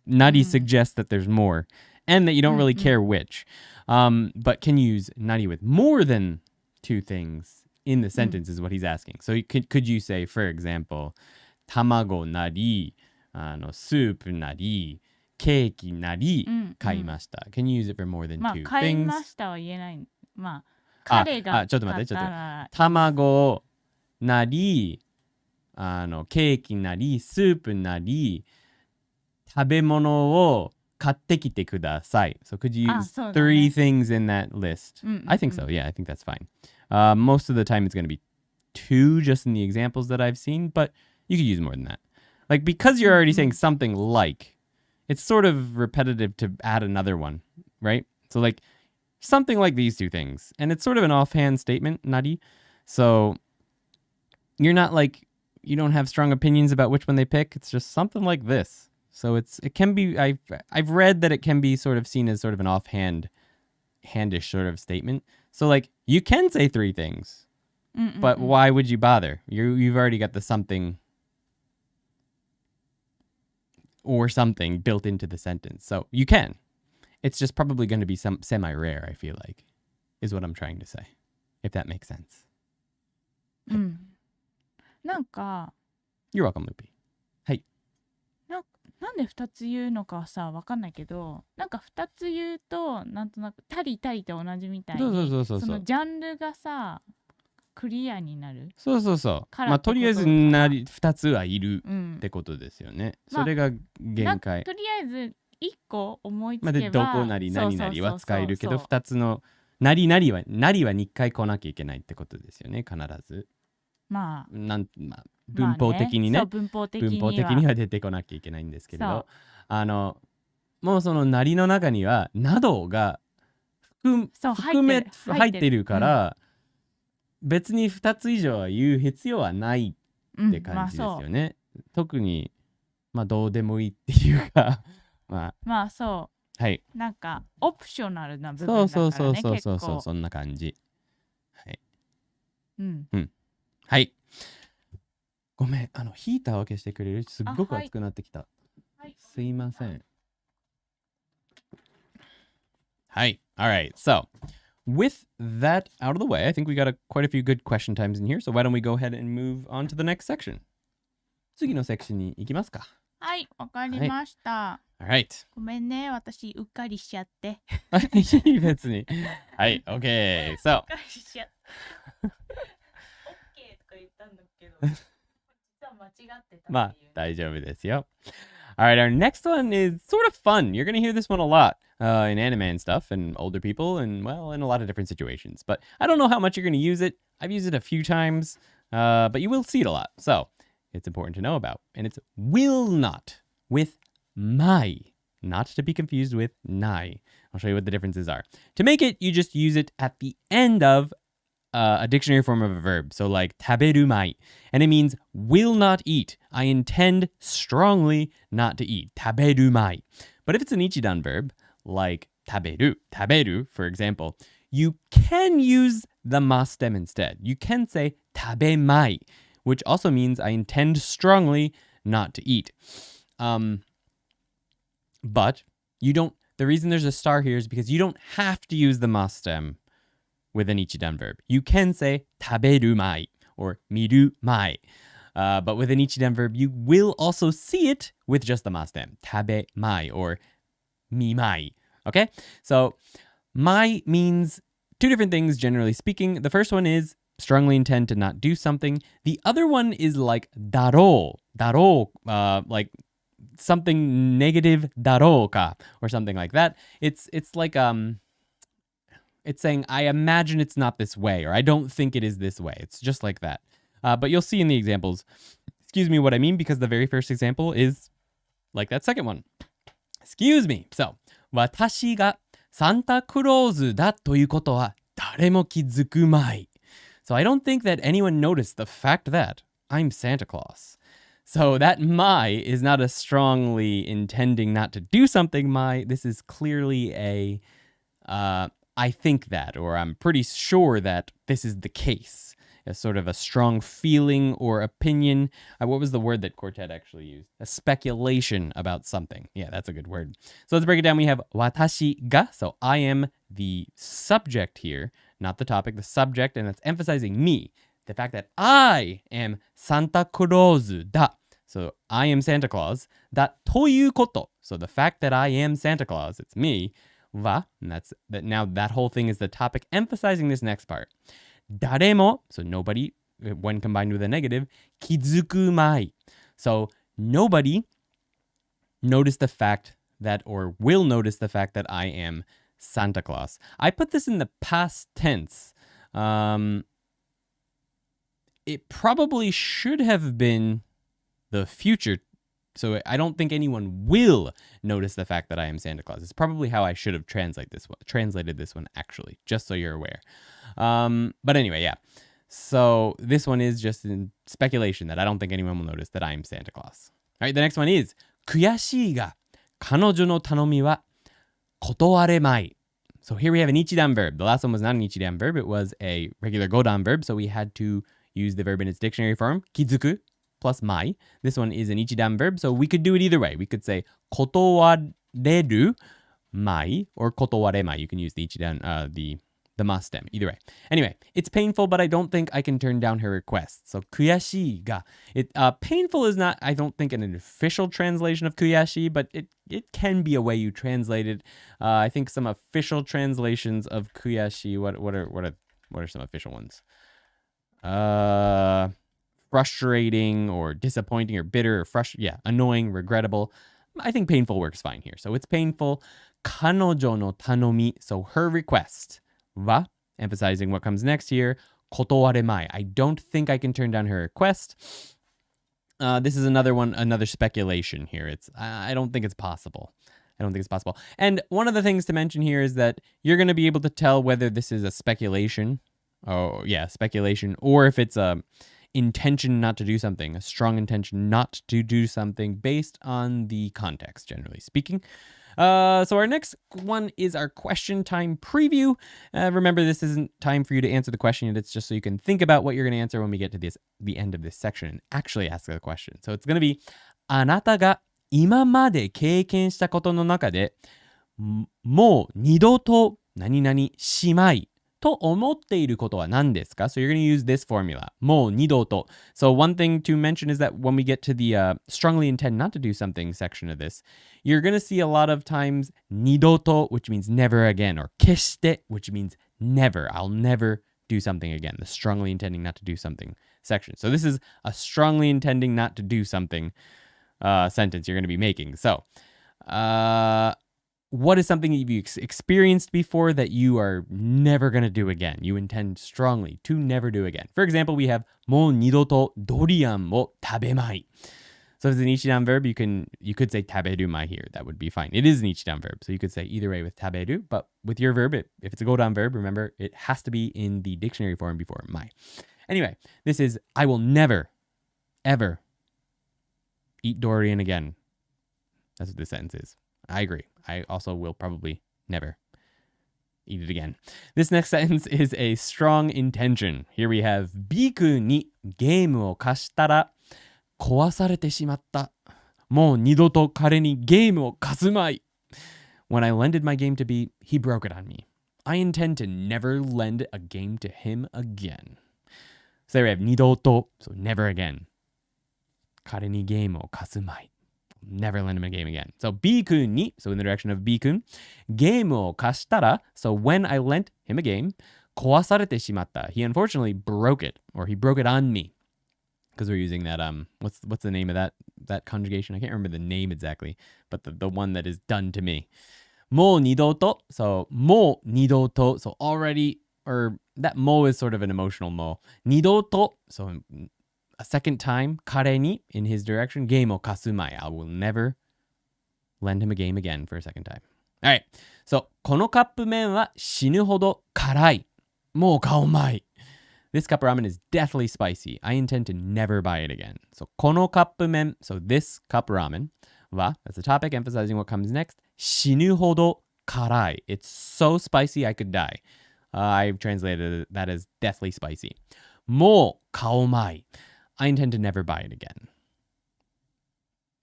A: Nari suggests that there's more. and that you don't really care which. But can you use nari with more than two things in the sentence is what he's asking. So could you say, for example, tamago nari, soup nari, keiki nari, kaimashita. Can you use it for more than two
B: 買い
A: things?
B: ましたは言えない。まあ、彼が
A: ちょっと待って、
B: 買ったら
A: 卵なり、ケーキなり、スープなり、食べ物を買ってきてください. So could you use
B: そうだね。
A: three things in that list? I think so. Yeah, I think that's fine. Most of the time it's going to be two just in the examples that I've seen, but you could use more than that. Like, because you're already saying something like, it's sort of repetitive to add another one, right? So like something like these two things. And it's sort of an offhand statement, nari. So you're not like, you don't have strong opinions about which one they pick. It's just something like this. So it can be, I've read that it can be sort of seen as sort of an handish sort of statement. So like, you can say three things, but why would you bother? You've already got the something or something built into the sentence. So you can. It's just probably going to be some semi-rare, I feel like, is what I'm trying to say, if that makes sense.
B: なんか
A: You're welcome, Loopy.
B: なんで2つ言うのかはさ分かんないけど、なんか2つ言うとなんとなくタリタリと同じみたいに、そのジャンルがさクリアになる。
A: そう。まあとりあえず2つはいるってことですよね。それが限界。
B: とりあえず1個思いつけば、
A: でどこなり何なりは使えるけど、2つのなりは2回来なきゃいけないってことですよね、必ず。まあ文法的にね、文法的には出てこなきゃいけないんですけれど、もうそのなりの中にはなどが入ってるから、別に2つ以上は言う必要はないって感じですよね。特にまあどうでもいいっていうかまあ
B: そう、
A: はい、
B: なんかオプショナルな部分だからね。
A: そうそんな感じ。はい。はい。ごめん、ヒーターを消してくれる？すっごく熱くなってきた。すいません。はい。All right. So, with that out of the way, I think we got quite a few good question times in here. So, why don't we go ahead and move on to the next section? 次のセクションに行きますか。
B: はい、わかりました。
A: All right.
B: ごめんね、私うっかりしちゃって。
A: 別に。はい、OK。So.
B: うっかりしちゃって。OK とか言ったんだけど。まあ
A: 大丈夫ですよ。All right, our next one is sort of fun. You're going to hear this one a lot in anime and stuff, and older people, and well, in a lot of different situations. But I don't know how much you're going to use it. I've used it a few times, but you will see it a lot. So it's important to know about. And it's will not with mai, not to be confused with nai. I'll show you what the differences are. To make it, you just use it at the end of a dictionary form of a verb. So like taberu mai. And it means will not eat. I intend strongly not to eat. Taberu mai. But if it's an ichidan verb, like taberu, for example, you can use the ma stem instead. You can say tabemai, which also means I intend strongly not to eat. But you don't, the reason there's a star here is because you don't have to use the ma stem with an ichidan verb. You can say taberu mai or miru mai. But with an ichidan verb, you will also see it with just the ma stem. Tabe mai or mi mai. Okay? So mai means two different things, generally speaking. The first one is strongly intend to not do something. The other one is like daro. Daro, like something negative daro ka or something like that. It's like it's saying, I imagine it's not this way, or I don't think it is this way. It's just like that. But you'll see in the examples, excuse me, what I mean, because the very first example is like that second one. Excuse me. So, 私がサンタクローズだということは誰も気づくまい. So I don't think that anyone noticed the fact that I'm Santa Claus. So that my is not a strongly intending not to do something my. This is clearly a I think that, or I'm pretty sure that this is the case. a sort of a strong feeling or opinion. What was the word that Quartet actually used? A speculation about something. Yeah, that's a good word. So let's break it down. We have watashi ga, so I am the subject here, not the topic, the subject, and that's emphasizing me. The fact that I am Santa Claus da. So I am Santa Claus. Da toyu koto. So the fact that I am Santa Claus, it's me. Wa, and that's that. Now that whole thing is the topic, emphasizing this next part. Daremo, so nobody, when combined with a negative, kizuku mai. So nobody noticed the fact that, or will notice the fact that I am Santa Claus. I put this in the past tense. It probably should have been the future. So I don't think anyone will notice the fact that I am Santa Claus. It's probably how I should have translated this one actually, just so you're aware. But anyway, yeah. So this one is just in speculation that I don't think anyone will notice that I am Santa Claus. All right, the next one is 悔しいが彼女の頼みは断れまい. So here we have an ichidan verb. The last one was not an ichidan verb. It was a regular godan verb. So we had to use the verb in its dictionary form, kizuku, plus mai. This one is an ichidan verb, so we could do it either way. We could say kotowareru mai or kotowaremai. You can use the ichidan, the ma stem, either way. Anyway, it's painful, but I don't think I can turn down her request. So kuyashi ga. Painful is not, I don't think, an official translation of kuyashi, but it can be a way you translate it. I think some official translations of kuyashi. What are some official ones? Frustrating or disappointing or bitter or annoying, regrettable. I think painful works fine here. So it's painful. Kanojo no tanomi, so her request. Wa, emphasizing what comes next here. Kotowaremai, I don't think I can turn down her request. This is another speculation here. I don't think it's possible. And one of the things to mention here is that you're going to be able to tell whether this is a speculation. Oh, yeah, speculation. Or if it's a intention not to do something, a strong intention not to do something based on the context, generally speaking. So our next one is our question time preview. Remember, this isn't time for you to answer the question. It's just so you can think about what you're going to answer when we get to the end of this section and actually ask the question. So it's going to be, あなたが今まで経験したことの中で、もう二度と何々しまいと思っていることは何ですか? So you're going to use this formula. もう二度と. So one thing to mention is that when we get to the strongly intend not to do something section of this, you're going to see a lot of times 二度と, which means never again, or 決して, which means never. I'll never do something again. The strongly intending not to do something section. So this is a strongly intending not to do something sentence you're going to be making. So, what is something you've experienced before that you are never going to do again? You intend strongly to never do again. For example, we have もう二度とドリアンを食べまい. So if it's an ichidan verb, you could say taberumai here. That would be fine. It is an ichidan verb, so you could say either way with taberu. But with your verb, if it's a godan verb, remember, it has to be in the dictionary form before mai. Anyway, this is, I will never, ever eat durian again. That's what this sentence is. I agree. I also will probably never eat it again. This next sentence is a strong intention. Here we have, Biku ni gameを貸したら壊されてしまった。もう二度と彼にゲームを貸すまい。When I lended my game to B, he broke it on me. I intend to never lend a game to him again. So there we have 二度と, so never again. 彼にゲームを貸すまい. Never lend him a game again. So B-kun ni, so in the direction of B-kun. ゲームを貸したら, so when I lent him a game, 壊されてしまった. He unfortunately broke it, or he broke it on me. Because we're using that, what's the name of that conjugation? I can't remember the name exactly, but the one that is done to me. もう二度と, so もう二度と, so already, or that mo is sort of an emotional mo. 二度と, so a second time, 彼に in his direction, ゲームを貸すまい. I will never lend him a game again for a second time. Alright, so このカップ麺は死ぬほど辛い. もう買おまい. This cup ramen is deathly spicy. I intend to never buy it again. So このカップ麺, so this cup ramen, は, that's the topic, emphasizing what comes next. 死ぬほど辛い. It's so spicy I could die. I've translated that as deathly spicy. もう買おまい. I intend to never buy it again.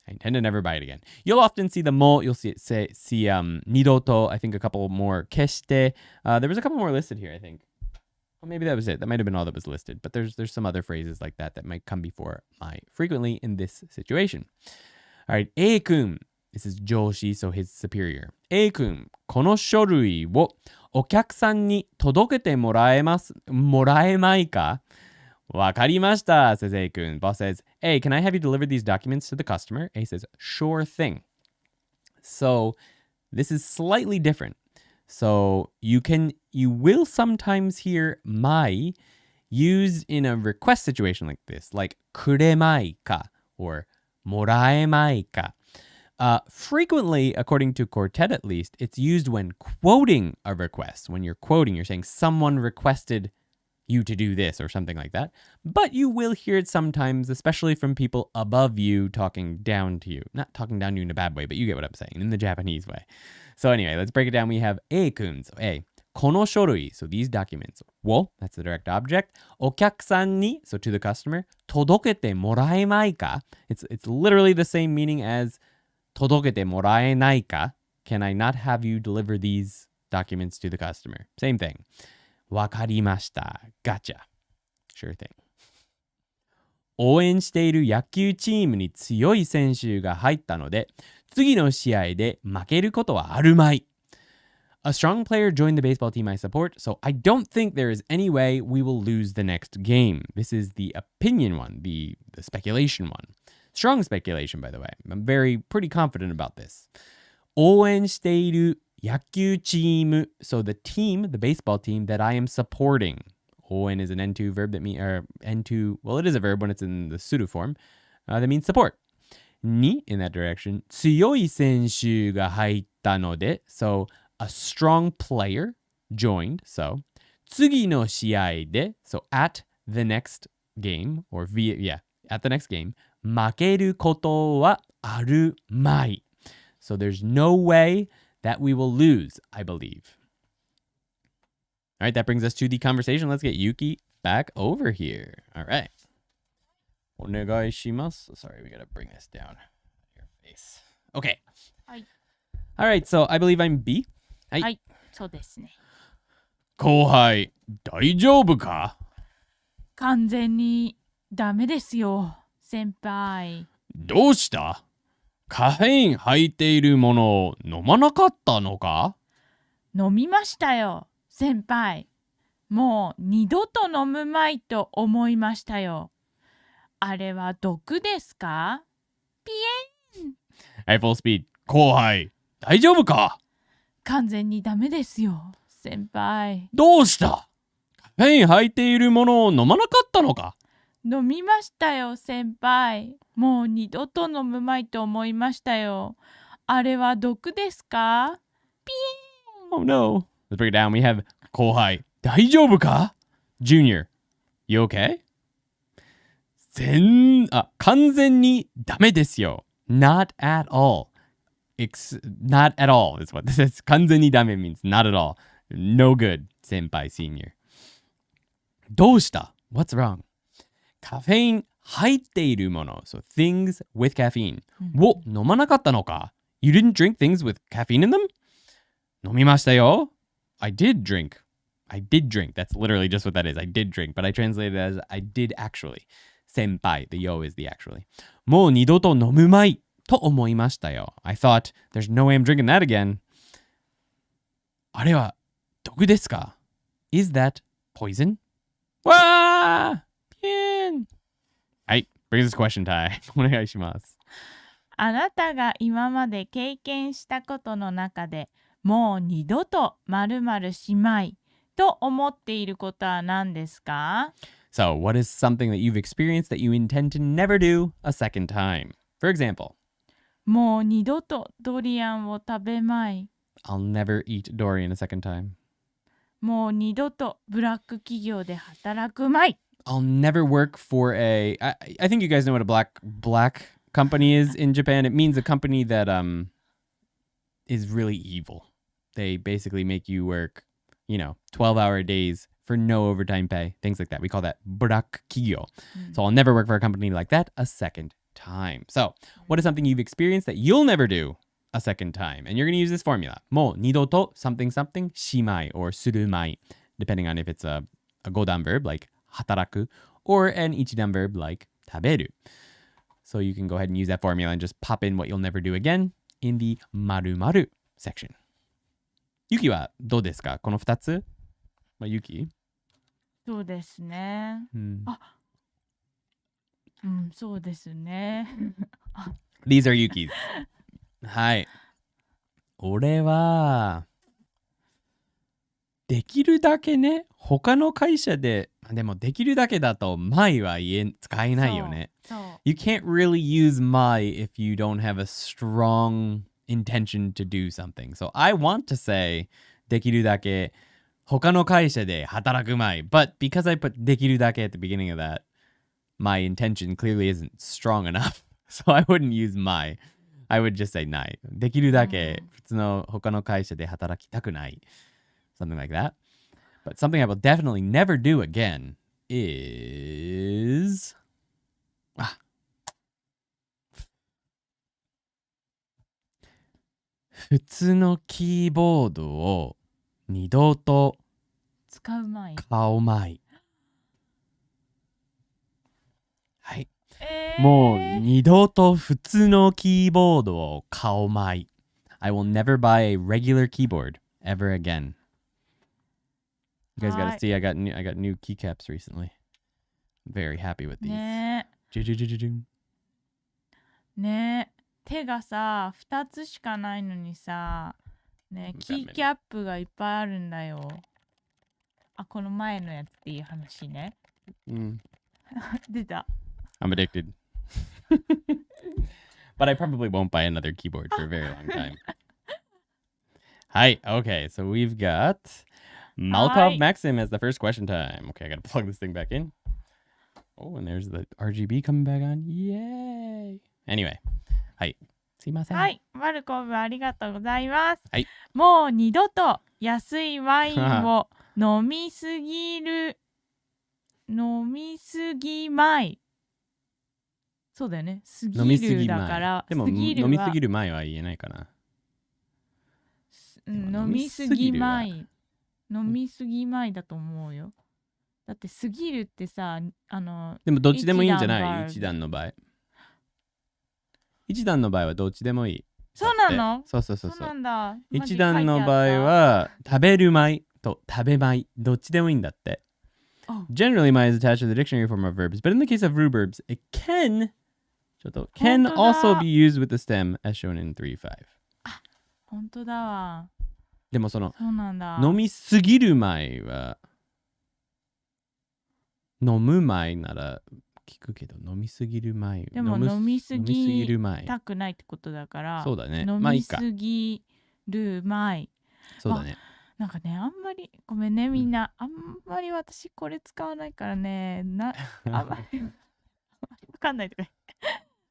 A: I intend to never buy it again. You'll often see the mo, you'll see nidoto, I think a couple more keshite. There was a couple more listed here, I think. Well, maybe that was it. That might have been all that was listed. But there's some other phrases like that might come before my frequently in this situation. All right, A-kun. This is joshi, so his superior. A-kun, この書類をお客さんに届けてもらえまいか? わかりました, says A-kun. Boss says, hey, can I have you deliver these documents to the customer? A says, sure thing. So this is slightly different. So you will sometimes hear mai used in a request situation like this, like くれまいか or もらえまいか. Frequently, according to Quartet at least, it's used when quoting a request. When you're quoting, you're saying someone requested you to do this or something like that. But you will hear it sometimes, especially from people above you talking down to you. Not talking down to you in a bad way, but you get what I'm saying, in the Japanese way. So anyway, let's break it down. We have A-kun. So A, この書類. So these documents. を, that's the direct object. お客さんに, so to the customer. 届けてもらえまいか? It's literally the same meaning as 届けてもらえないか? Can I not have you deliver these documents to the customer? Same thing. わかりました. Gotcha. Sure thing. 応援している野球チームに強い選手が入ったので、次の試合で負けることはあるまい. A strong player joined the baseball team I support, so I don't think there is any way we will lose the next game. This is the opinion one, the speculation one. Strong speculation, by the way. I'm pretty confident about this. 応援している野球チーム. So the team, the baseball team that I am supporting. 応援 is an N2 verb that means, or N2, well, it is a verb when it's in the pseudo form. That means support. に, in that direction, 強い選手が入ったので, so a strong player joined, so 次の試合で, so at the next game, or at the next game, 負けることはあるまい. So there's no way that we will lose, I believe. All right, that brings us to the conversation. Let's get Yuki back over here. All right. お願いします. Sorry, we gotta bring this down. Your face. Okay.
B: はい。
A: All right, so I believe I'm B. はい。
B: はい、そうですね。
A: 後輩、大丈夫か?
B: 完全にダメですよ、先輩。
A: どうした? カフェイン入っているものを飲まなかったのか?
B: 飲みましたよ、先輩。もう二度と飲むまいと思いましたよ。あれは毒ですか? ピエン。
A: はい、full speed. 後輩、大丈夫か?
B: 完全にダメですよ、先輩。
A: どうした? カフェイン入っているものを飲まなかったのか?
B: 飲みましたよ、先輩。もう二度と飲むまいと思いましたよ。あれは毒ですか? ピエン。
A: Oh no. Let's break it down. We have 後輩、大丈夫か? Junior, you okay? 完全にダメですよ。Not at all. Not at all is what this is. 完全にダメ means not at all. No good, 先輩 senior. どうした? What's wrong? カフェイン入っているもの. So things with caffeine. を飲まなかったのか? You didn't drink things with caffeine in them? 飲みましたよ. I did drink. That's literally just what that is. I did drink, but I translated it as I did actually. 先輩. The yo is the actually. もう二度と飲むまいと思いましたよ. I thought, there's no way I'm drinking that again. あれは毒ですか? Is that poison? わー! ピエン! はい、brings us question time. お願いします。
B: あなたが今まで経験したことの中でもう二度と〇〇しまいと思っていることは何ですか?
A: So, what is something that you've experienced that you intend to never do a second time? For example,
B: もう二度とドリアンを食べまい。
A: I'll never eat durian a second time.
B: もう二度とブラック企業で働くまい。
A: I'll never work for I think you guys know what a black company is in Japan. It means a company that is really evil. They basically make you work, 12-hour days for no overtime pay, things like that. We call that ブラック企業. So I'll never work for a company like that a second time. So what is something you've experienced that you'll never do a second time? And you're going to use this formula. もう二度と something something しまい or するまい, depending on if it's a go-down verb like 働く or an 一段 verb like 食べる. So you can go ahead and use that formula and just pop in what you'll never do again in the 〇〇 section. ゆきはどうですかこの2つ、ゆき
B: そうですね。そうですね。
A: These are Yuki's. はい。俺は、できるだけね、他の会社で、でもできるだけだと、my は使えないよね。You can't really use my if you don't have a strong intention to do something. So I want to say, できるだけ、他の会社で働くまい。But because I put できるだけ at the beginning of that, my intention clearly isn't strong enough. So I wouldn't use my. I would just say ない。できるだけ普通の他の会社で働きたくない。Something like that. But something I will definitely never do again is... 普通のキーボードを二度と
B: 使うまい。
A: 買うまい。はい。もう二度と普通のキーボードを買うまい。I will never buy a regular keyboard ever again. You guys got to see, I got new keycaps recently. I'm very happy with these.
B: ねえ。手がさ、2つしかないのにさ、ね、キーキャップがいっぱいあるんだよ。この前のやつっていう話ね。出た。
A: I'm addicted. But I probably won't buy another keyboard for a very long time. Hi, okay, so we've got Malkov Maxim as the first question time. Okay, I gotta plug this thing back in. Oh, and there's the RGB coming back on. Yay! Anyway. はい。すいません。
B: はい。マルコブありがとうございます。
A: はい。
B: もう二度と安いワインを飲みすぎまい。そうだよね。すぎるだから。
A: でも飲みすぎる前は言えないかな。
B: 飲みすぎまい。飲みすぎまいだと思うよ。だってすぎるってさ、
A: でもどっちでもいいんじゃない一段の場合。一段の場合はどっちでもいい。
B: そうなの？
A: そう。
B: そうなんだ。
A: 一段の場合は食べる舞と食べ舞どっちでもいいんだって。Generally, 舞 is attached to the dictionary form of verbs, but in the case of rhuverbs, it can also be used with the stem as shown in 3-5.
B: 本当だわ。
A: でもそう
B: なんだ。
A: 飲みすぎる舞は飲む舞なら聞くけど飲みすぎる前
B: でも飲みすぎたくないってことだから
A: そうだね
B: 飲みすぎる前
A: そうだね
B: なんかねあんまりごめんねみんな、あんまり私これ使わないからねあんまりわかんないとか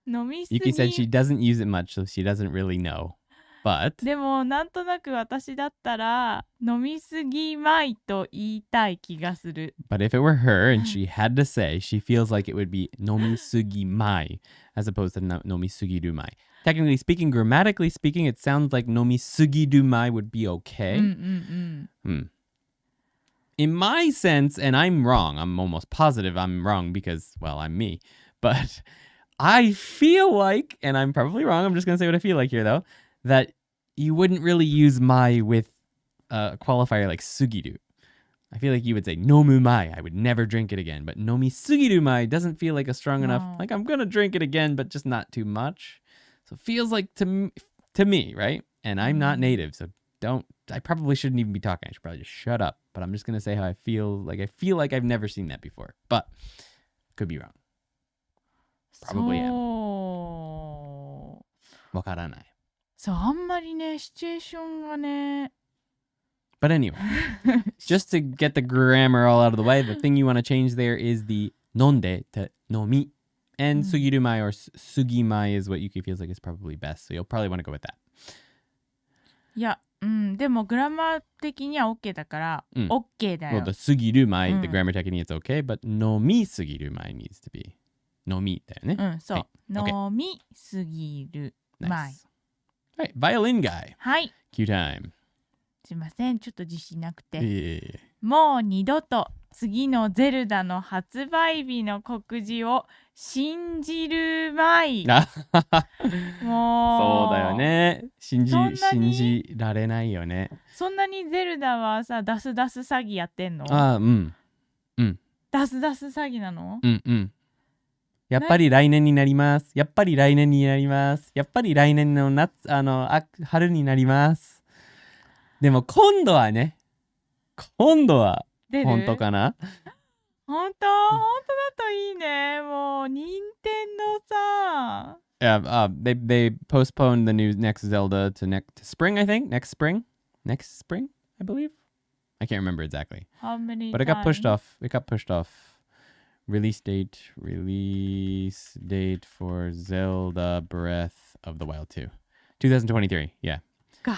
B: 飲みすぎ
A: Yuki said she doesn't use it much so she doesn't really know But
B: でもなんとなく私だったら飲みすぎまいと言いたい気がする。
A: But if it were her and she had to say, she feels like it would be 飲みすぎまい as opposed to 飲みすぎるまい. Technically speaking, grammatically speaking, it sounds like 飲みすぎるまい would be okay. In my sense, and I'm wrong, I'm almost positive I'm wrong because, well, I'm me. But I feel like, and I'm probably wrong, I'm just going to say what I feel like here though, that you wouldn't really use mai with a qualifier like sugiru. I feel like you would say nomu mai. I would never drink it again. But nomi sugiru mai doesn't feel like a strong enough, like I'm going to drink it again, but just not too much. So it feels like to me, right? And I'm not native, so I probably shouldn't even be talking. I should probably just shut up. But I'm just going to say how I feel like I've never seen that before. But could be wrong. Probably am. わからない。
B: そう、あんまりね、シチュエーションがね。
A: But anyway, just to get the grammar all out of the way, the thing you want to change there is the nonde to nomi. And sugirumai or sugimai is what Yuki feels like is probably best. So you'll probably want to go with that.
B: いや、うん、でもグラマー的には OK だから、
A: うん。
B: OK だ
A: Well,
B: よ。
A: the 過ぎる前、
B: うん。
A: the grammar technique is okay, but 飲み過ぎる前 needs to be 飲みだよね。
B: うん、そ
A: はい。
B: う。
A: OK。
B: 飲みすぎる前。
A: Nice. Alright, violin guy.
B: はい。
A: Cue time.
B: すいません、ちょっと自信なくて。
A: Yeah.
B: もう二度と次のゼルダの発売日の告示を信じるまい。もう。
A: そうだよね。信
B: に
A: じられないよね。
B: そんなにゼルダはさ、ダスダス詐欺やってんの？
A: ああ、うん。うん。
B: ダスダス詐欺なの？
A: うんうん。やっぱり来年になります。やっぱり来年になります。やっぱり来年の春になります。でも今度はね、今度は
B: 出る？
A: 本当かな？
B: 本当だといいね。もう任天堂さ。
A: Yeah, they postponed the new next Zelda to next spring, I think. Next spring, I believe. I can't remember exactly.
B: How many
A: But it got pushed
B: times?
A: off. It got pushed off. Release date for Zelda Breath of the Wild 2. 2023. Yeah.
B: God.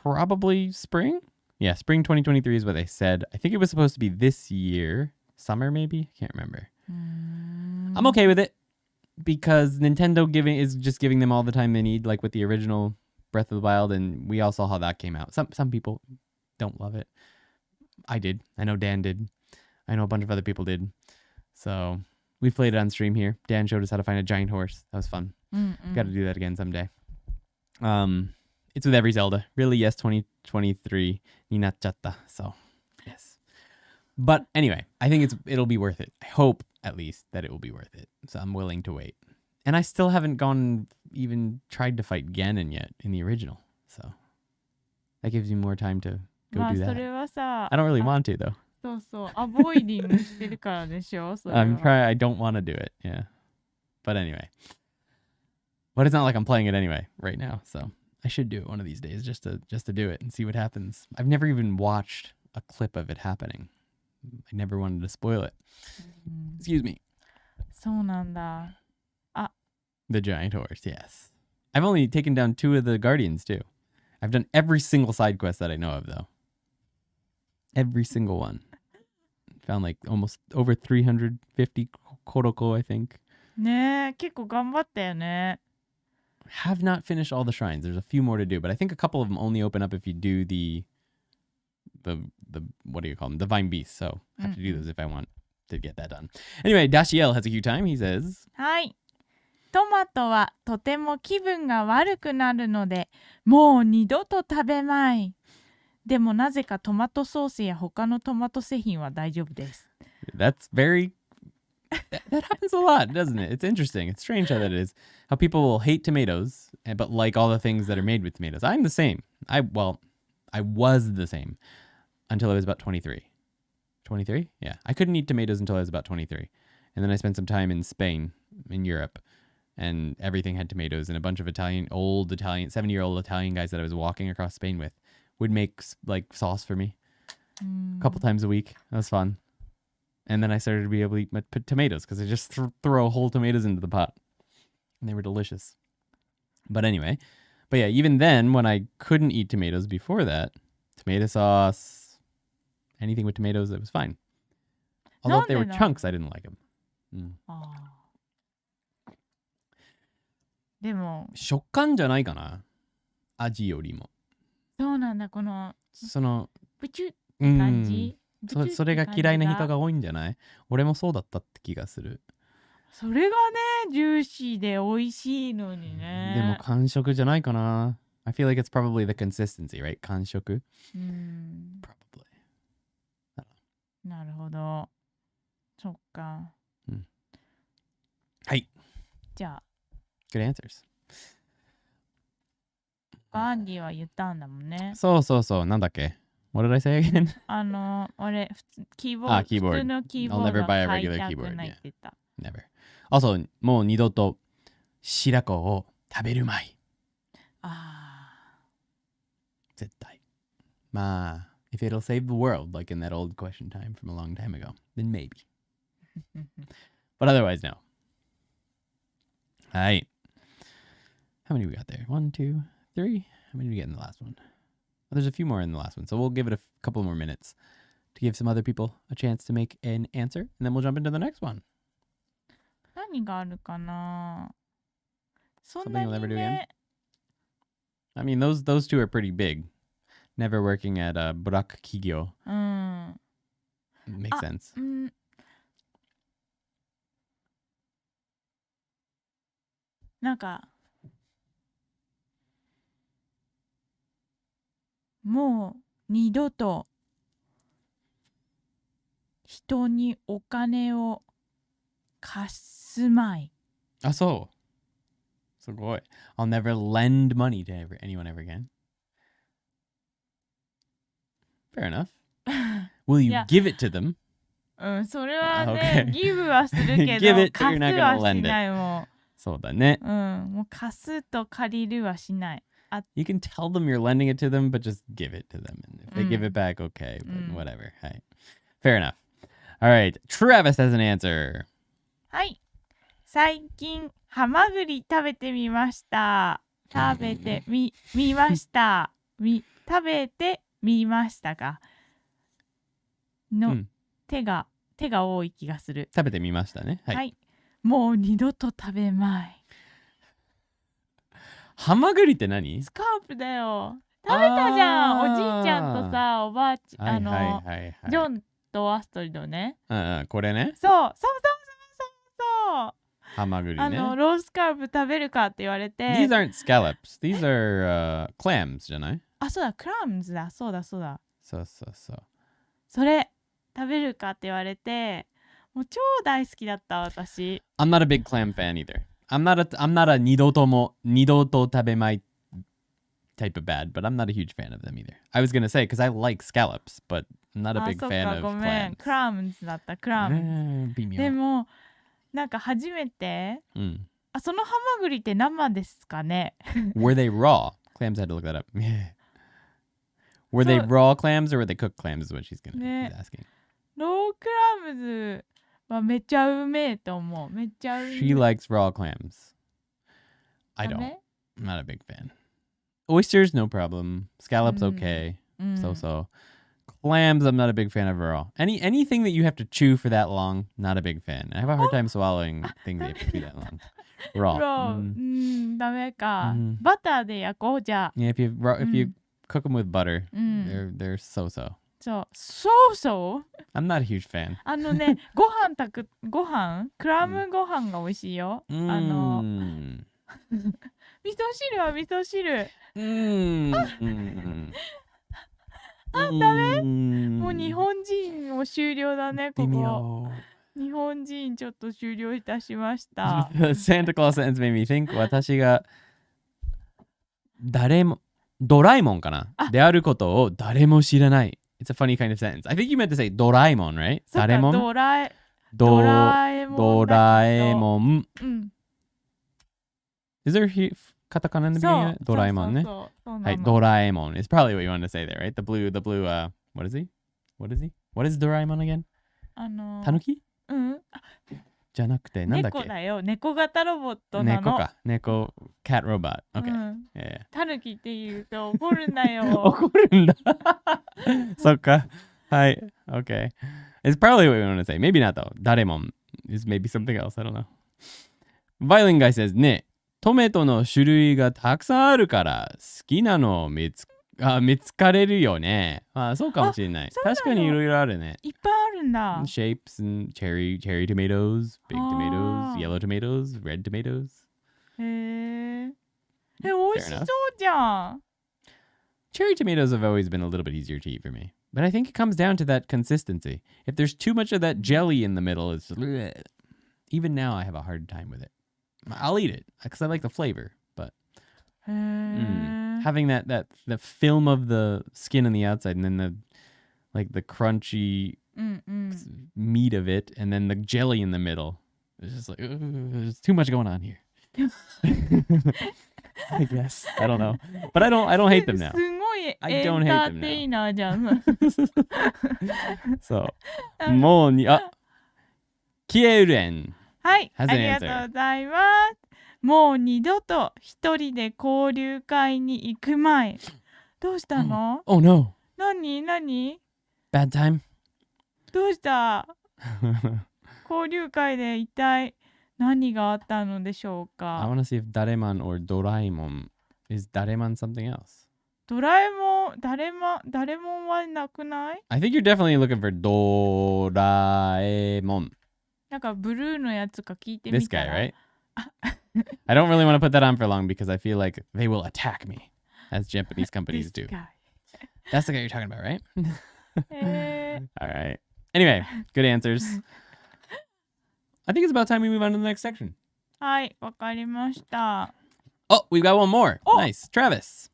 A: Probably spring? Yeah, spring 2023 is what they said. I think it was supposed to be this year. Summer maybe? Can't remember. I'm okay with it because Nintendo is just giving them all the time they need, like with the original Breath of the Wild, and we all saw how that came out. Some people don't love it. I did. I know Dan did. I know a bunch of other people did. So we played it on stream here. Dan showed us how to find a giant horse. That was fun. Got to do that again someday. It's with every Zelda. Really, yes, 2023 ni nachchatta. So, yes. But anyway, I think it'll be worth it. I hope at least that it will be worth it. So I'm willing to wait. And I still haven't even tried to fight Ganon yet in the original. So that gives me more time to go do
B: そ
A: that.
B: れはさ、
A: I don't really want to though.
B: そうそう、アボイディングしてるからでしょ。それは
A: I don't want to do it. Yeah. But anyway. But it's not like I'm playing it anyway right now. So I should do it one of these days just to do it and see what happens. I've never even watched a clip of it happening. I never wanted to spoil it. Excuse me.
B: そうなんだ。
A: The giant horse, yes. I've only taken down 2 of the guardians too. I've done every single side quest that I know of though. Every single one. Found like almost over 350 koroko, I think.
B: ねえ、結構頑張ったよね。
A: Have not finished all the shrines. There's a few more to do, but I think a couple of them only open up if you do the what do you call them? Divine beasts. So I have to do those if I want to get that done. Anyway, Dashiel has a cute time. He says,
B: はい。トマトはとても気分が悪くなるので、もう二度と食べまい。でもなぜかトマトソースや他のトマト製品は大丈夫です。
A: that's very... That happens a lot, doesn't it? It's interesting. It's strange how that is. How people will hate tomatoes, but like all the things that are made with tomatoes. I'm the same. I was the same until I was about 23. 23? Yeah. I couldn't eat tomatoes until I was about 23. And then I spent some time in Spain, in Europe, and everything had tomatoes, and a bunch of 70-year-old Italian guys that I was walking across Spain with would make like sauce for me a couple times a week. That was fun. And then I started to be able to eat tomatoes because I just throw whole tomatoes into the pot. And they were delicious. But anyway. But yeah, even then, when I couldn't eat tomatoes before that, tomato sauce, anything with tomatoes, it was fine. Although if they were chunks, I didn't like them.
B: でも
A: 食感じゃないかな味よりも。
B: そうなんだ、この
A: その
B: プチュって感じ。
A: それが嫌いな人が多いんじゃない？俺もそうだったって気がする。
B: それがね、ジューシーで美味しいのにね。
A: でも完食じゃないかな。I feel like it's probably the consistency, right? 完食。Probably.
B: なるほど。そっか。
A: はい。
B: じゃあ。
A: Good answers.
B: アンディは言ったんだもんね。
A: そう。なんだっけ？What did I say again?
B: 俺、キーボード、
A: keyboard.
B: 普通のキーボードは買いたくないって言った。
A: Never. Also, もう二度と白子を食べるまい。絶対。まあ、if it'll save the world, like in that old question time from a long time ago, then maybe. But otherwise, no. はい。How many we got there? 1, 2, 3. How many did we get in the last one? there's a few more in the last one, so we'll give it a couple more minutes to give some other people a chance to make an answer, and then we'll jump into the next one.
B: 何があるかな。そん
A: Something
B: な
A: you'll never
B: に
A: do again?
B: ね。
A: I mean, those two are pretty big. Never working at a ブラック企業。
B: うん。
A: Makes sense.
B: うん。なんかもう二度と人にお金を貸すまい。
A: あ、そう。すごい。I'll never lend money to anyone ever again. Fair enough. Will you give it to them?
B: うん、それはね、ギブはするけど、
A: Give it, but
B: 貸
A: you're
B: す
A: not
B: は
A: gonna
B: し
A: lend
B: な
A: it.
B: いも
A: そうだね。
B: ん。うん、もう貸すと借りるはしない。
A: You can tell them you're lending it to them, but just give it to them. And if they give it back, okay, but whatever. Right. Fair enough. All right. Travis has an answer.
B: はい。最近、ハマグリ食べてみました。食べてみました。食べてみましたか。の、手が多い気がする。
A: 食べてみましたね。はい。
B: はい。もう二度と食べまい。
A: ハマグリって何？
B: スカープだよ。食べたじゃん。おじいちゃんとさ、おばあちゃん、ジョンとアストリドね。
A: これね。
B: そう。
A: ハマグリね。
B: ロースカープ食べるかって言われて。
A: These aren't scallops. These are clams じゃない？
B: あ、そうだ、クラムズだ。そうだ。
A: そう。
B: それ食べるかって言われて、もう超大好きだった私。
A: I'm not a big clam fan either. I'm not a 二度と食べまい type of bad, but I'm not a huge fan of them either. I was gonna say because I like scallops, but I'm not a big fan of
B: ごめん、
A: clams.
B: クラムズだった。クラムズ。
A: 微妙。
B: でもなんか初めて、そのハマグリって生ですかね？
A: Were they raw? Clams had to look that up. Were they raw clams or were they cooked clams is what she's asking.
B: ロークラムズはめっちゃうめえと思う。めっちゃうめえ。
A: She likes raw clams. I don't. I'm not a big fan. Oysters, no problem. Scallops, okay. So. Clams, I'm not a big fan of raw. Anything that you have to chew for that long, not a big fan. I have a hard time swallowing things that you have to chew that long. Raw.
B: ダメか。バターで焼こうじゃあ。
A: Yeah, if you cook them with butter, they're so-so.
B: そう。
A: I'm not a huge fan.
B: ご飯クラムご飯が美味しいよ。味噌汁は味噌汁。ダメ？もう日本人も終了だね、ここ。日本人ちょっと終了いたしました。
A: Santa Claus sentence made me think 私がドラえもんかなであることを誰も知らない。It's a funny kind of sentence. I think you meant to say ドラえもん, right? 誰もんドラえもん。Is there カタカナの beginning? ドラえもんね。はい、ドラえもん is probably what you wanted to say there, right? The blue, what is he? What is ドラえもん again? タヌキ？じゃなくて、なんだっけ？
B: 猫だよ。猫型ロボットなの。
A: 猫か。猫、cat robot. Okay.
B: タヌキって言うと怒るんだよ。
A: 怒るんだ。そっか。はい。Okay. It's probably what you want to say. Maybe not though. 誰もん is maybe something else. I don't know. Violin guy says, ね、トマトの種類がたくさんあるから好きなのを見つかれるよね。そうかもしれない。確かにいろいろあるね。
B: いっぱいあるんだ。
A: Shapes and cherry tomatoes, big tomatoes, yellow tomatoes, red tomatoes.
B: へえ。美味しそうじゃん。
A: Cherry tomatoes have always been a little bit easier to eat for me. But I think it comes down to that consistency. If there's too much of that jelly in the middle, it's bleh. Even now I have a hard time with it. I'll eat it because I like the flavor, but having that the film of the skin on the outside and then the crunchy meat of it and then the jelly in the middle. It's just like there's too much going on here. I guess. I don't know. But I don't hate them now.
B: すごい
A: I
B: エ
A: don't
B: ン
A: hate
B: タ
A: them
B: ーテイ
A: now.
B: ナーじゃん。
A: そう。もうキエルエン。
B: はい、あ
A: Has an
B: りが
A: answer.
B: とうございます。もう二度と一人で交流会に行くまい。どうしたの？
A: Oh no.
B: 何
A: Bad time.
B: どうした？交流会で一体何があったのでしょう
A: I
B: か？
A: want to see if Dareman or Doraemon is Dareman something else.
B: ドラえもん、誰もはなくない？
A: I think you're definitely looking for Doraemon.
B: なんかブルーのやつか聞いて
A: This
B: みた
A: guy,
B: ら。
A: right? I don't really want to put that on for long because I feel like they will attack me, as Japanese companies
B: This
A: do.
B: guy.
A: That's the guy you're talking about, right?
B: えー
A: All right. Anyway, good answers. I think it's about time we move on to the next section.
B: はい、わかりました。
A: Oh, we've got one more.
B: Oh.
A: Nice. Travis.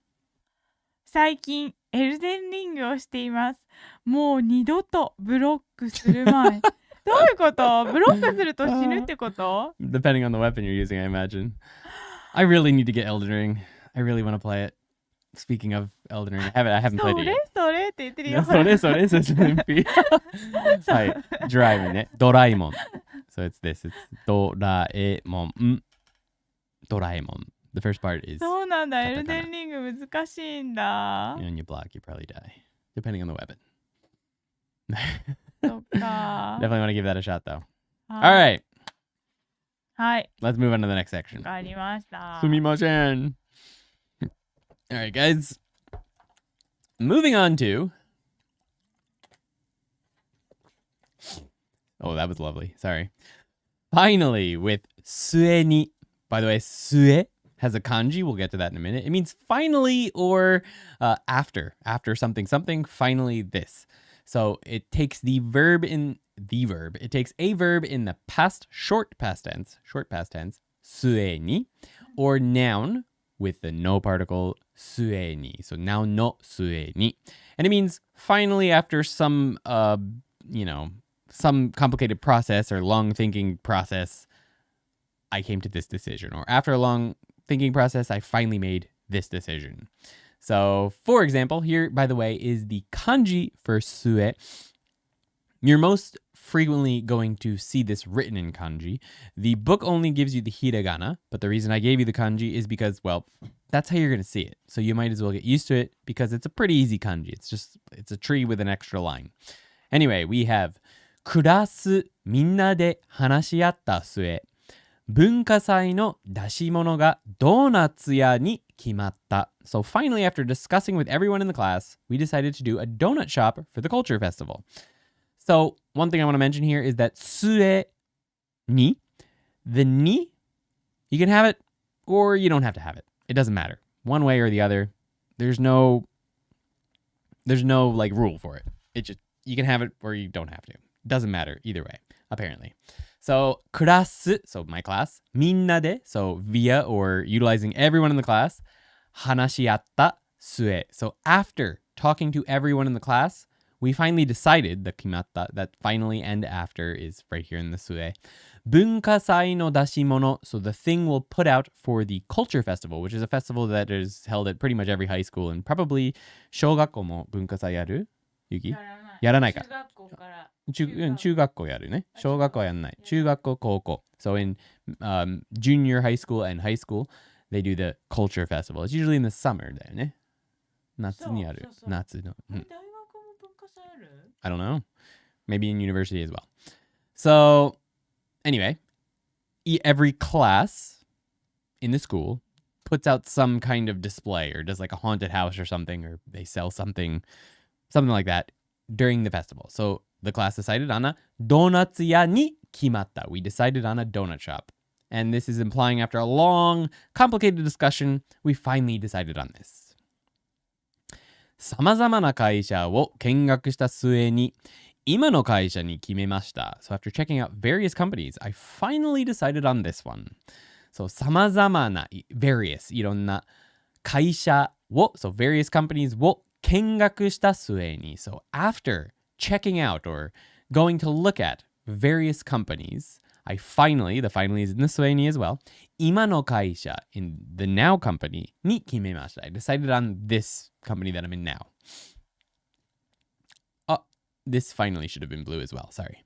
B: 最近エルデンリングをしています。もう二度とブロックする前。どういうこと？ブロックすると死ぬってこと？
A: Depending on the weapon you're using, I imagine. I really need to get Elden Ring. I really want to play it. Speaking of Elden Ring, I haven't
B: そ
A: played it
B: れ
A: yet.
B: それって言ってるよ。
A: それ説明ピはい。Driving ね。ドラえもん。So it's this. It's ドラえもん。ドラえもん. The first part is
B: そうなんだ。
A: カタカナ。
B: エルデンリング難しいんだ。
A: when you block, you probably die. Depending on the weapon.
B: そっか。
A: Definitely want to give that a shot though.
B: は
A: All
B: い
A: right.
B: はい。
A: Let's move on to the next
B: わ
A: section.
B: かりました。
A: Sumimasen. All right, guys. Moving on to. Oh, that was lovely. Sorry. Finally, with sueni. By the way, sue has a kanji. We'll get to that in a minute. It means finally or after something, finally this. So it takes it takes a verb in the short past tense, sueni, or noun with the no particle, sueni. So noun no sueni. And it means finally after some, some complicated process or long thinking process, I came to this decision. Or after a long thinking process, I finally made this decision. So, for example, here, by the way, is the kanji for sue. You're most frequently going to see this written in kanji. The book only gives you the hiragana, but the reason I gave you the kanji is because, well, that's how you're going to see it. So you might as well get used to it because it's a pretty easy kanji. It's a tree with an extra line. Anyway, we have クラスみんなで話し合った末、文化祭の出し物がドーナツ屋に決まった。So finally, after discussing with everyone in the class, we decided to do a donut shop for the culture festival. So one thing I want to mention here is that 末に, the ni, you can have it or you don't have to have it. It doesn't matter. One way or the other. There's no like rule for it. You can have it or you don't have to. Doesn't matter either way, apparently. So, クラス, so my class, みんなで, so via or utilizing everyone in the class, 話し合った末. So, after talking to everyone in the class, we finally decided, the 決まった, that finally and after is right here in the 末. 文化祭の出し物, so the thing we'll put out for the culture festival, which is a festival that is held at pretty much every high school, and probably 小学校も文化祭やる? Yuki? やらないか。
B: 中学校から。
A: 中学校やるね。小学校やんない。中学校、高校。So in junior high school and high school, they do the culture festival. It's usually in the summer だよね。夏にある。夏の。
B: 大学も文化祭ある？
A: I don't know. Maybe in university as well. So, anyway, every class in the school puts out some kind of display or does like a haunted house or something, or they sell something like that during the festival. So the class decided on a ドーナツ屋に決まった. We decided on a donut shop. And this is implying after a long, complicated discussion, we finally decided on this. 様々な会社を見学した末に今の会社に決めました. So after checking out various companies, I finally decided on this one. So 様々な various いろんな会社を so various companies を見学した末に so after checking out or going to look at various companies, I finally, the finally is in the 末に as well, 今の会社 in the now company に決めました. I decided on this company that I'm in now. Oh, this finally should have been blue as well. Sorry.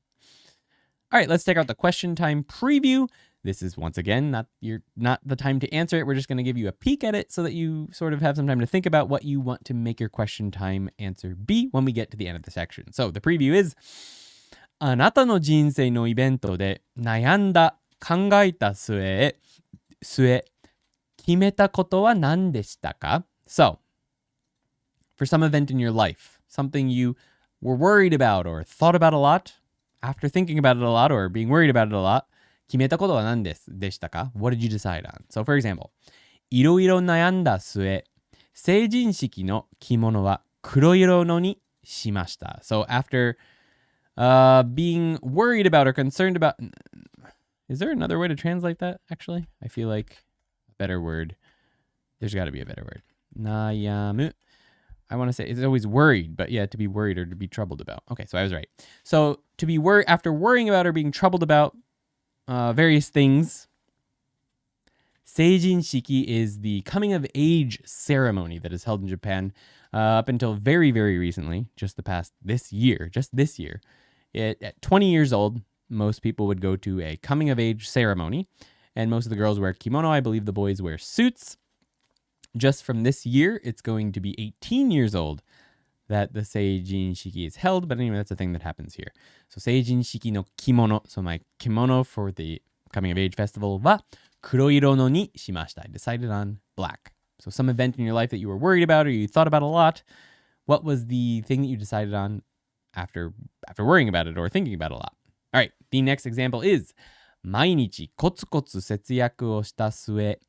A: All right, let's check out the question time preview. This is once again not the time to answer it. We're just going to give you a peek at it so that you sort of have some time to think about what you want to make your question time answer be when we get to the end of the section. So the preview is あなたの人生のイベントで悩んだ考えた末決めたことは何でしたか? So, for some event in your life, something you were worried about or thought about a lot, after thinking about it a lot or being worried about it a lot, 決めたことは何でしたか? What did you decide on? So, for example, いろいろ悩んだ末、成人式の着物は黒色のにしました. So, after being worried about or concerned about... Is there another way to translate that, actually? I feel like a better word. There's got to be a better word. Nayamu. I want to say it's always worried, but yeah, to be worried or to be troubled about. Okay, so I was right. So to be worried, after worrying about or being troubled about various things, Seijin Shiki is the coming of age ceremony that is held in Japan up until very, very recently, just this year. At 20 years old, most people would go to a coming of age ceremony, and most of the girls wear kimono. I believe the boys wear suits. Just from this year, it's going to be 18 years old that the Seijin Shiki is held, but anyway, that's a thing that happens here. So Seijin Shiki no kimono, so my kimono for the coming of age festival wa kuroiro no ni shimashita. I decided on black. So some event in your life that you were worried about or you thought about a lot, what was the thing that you decided on after worrying about it or thinking about it a lot? All right, the next example is 毎日コツコツ節約をした末、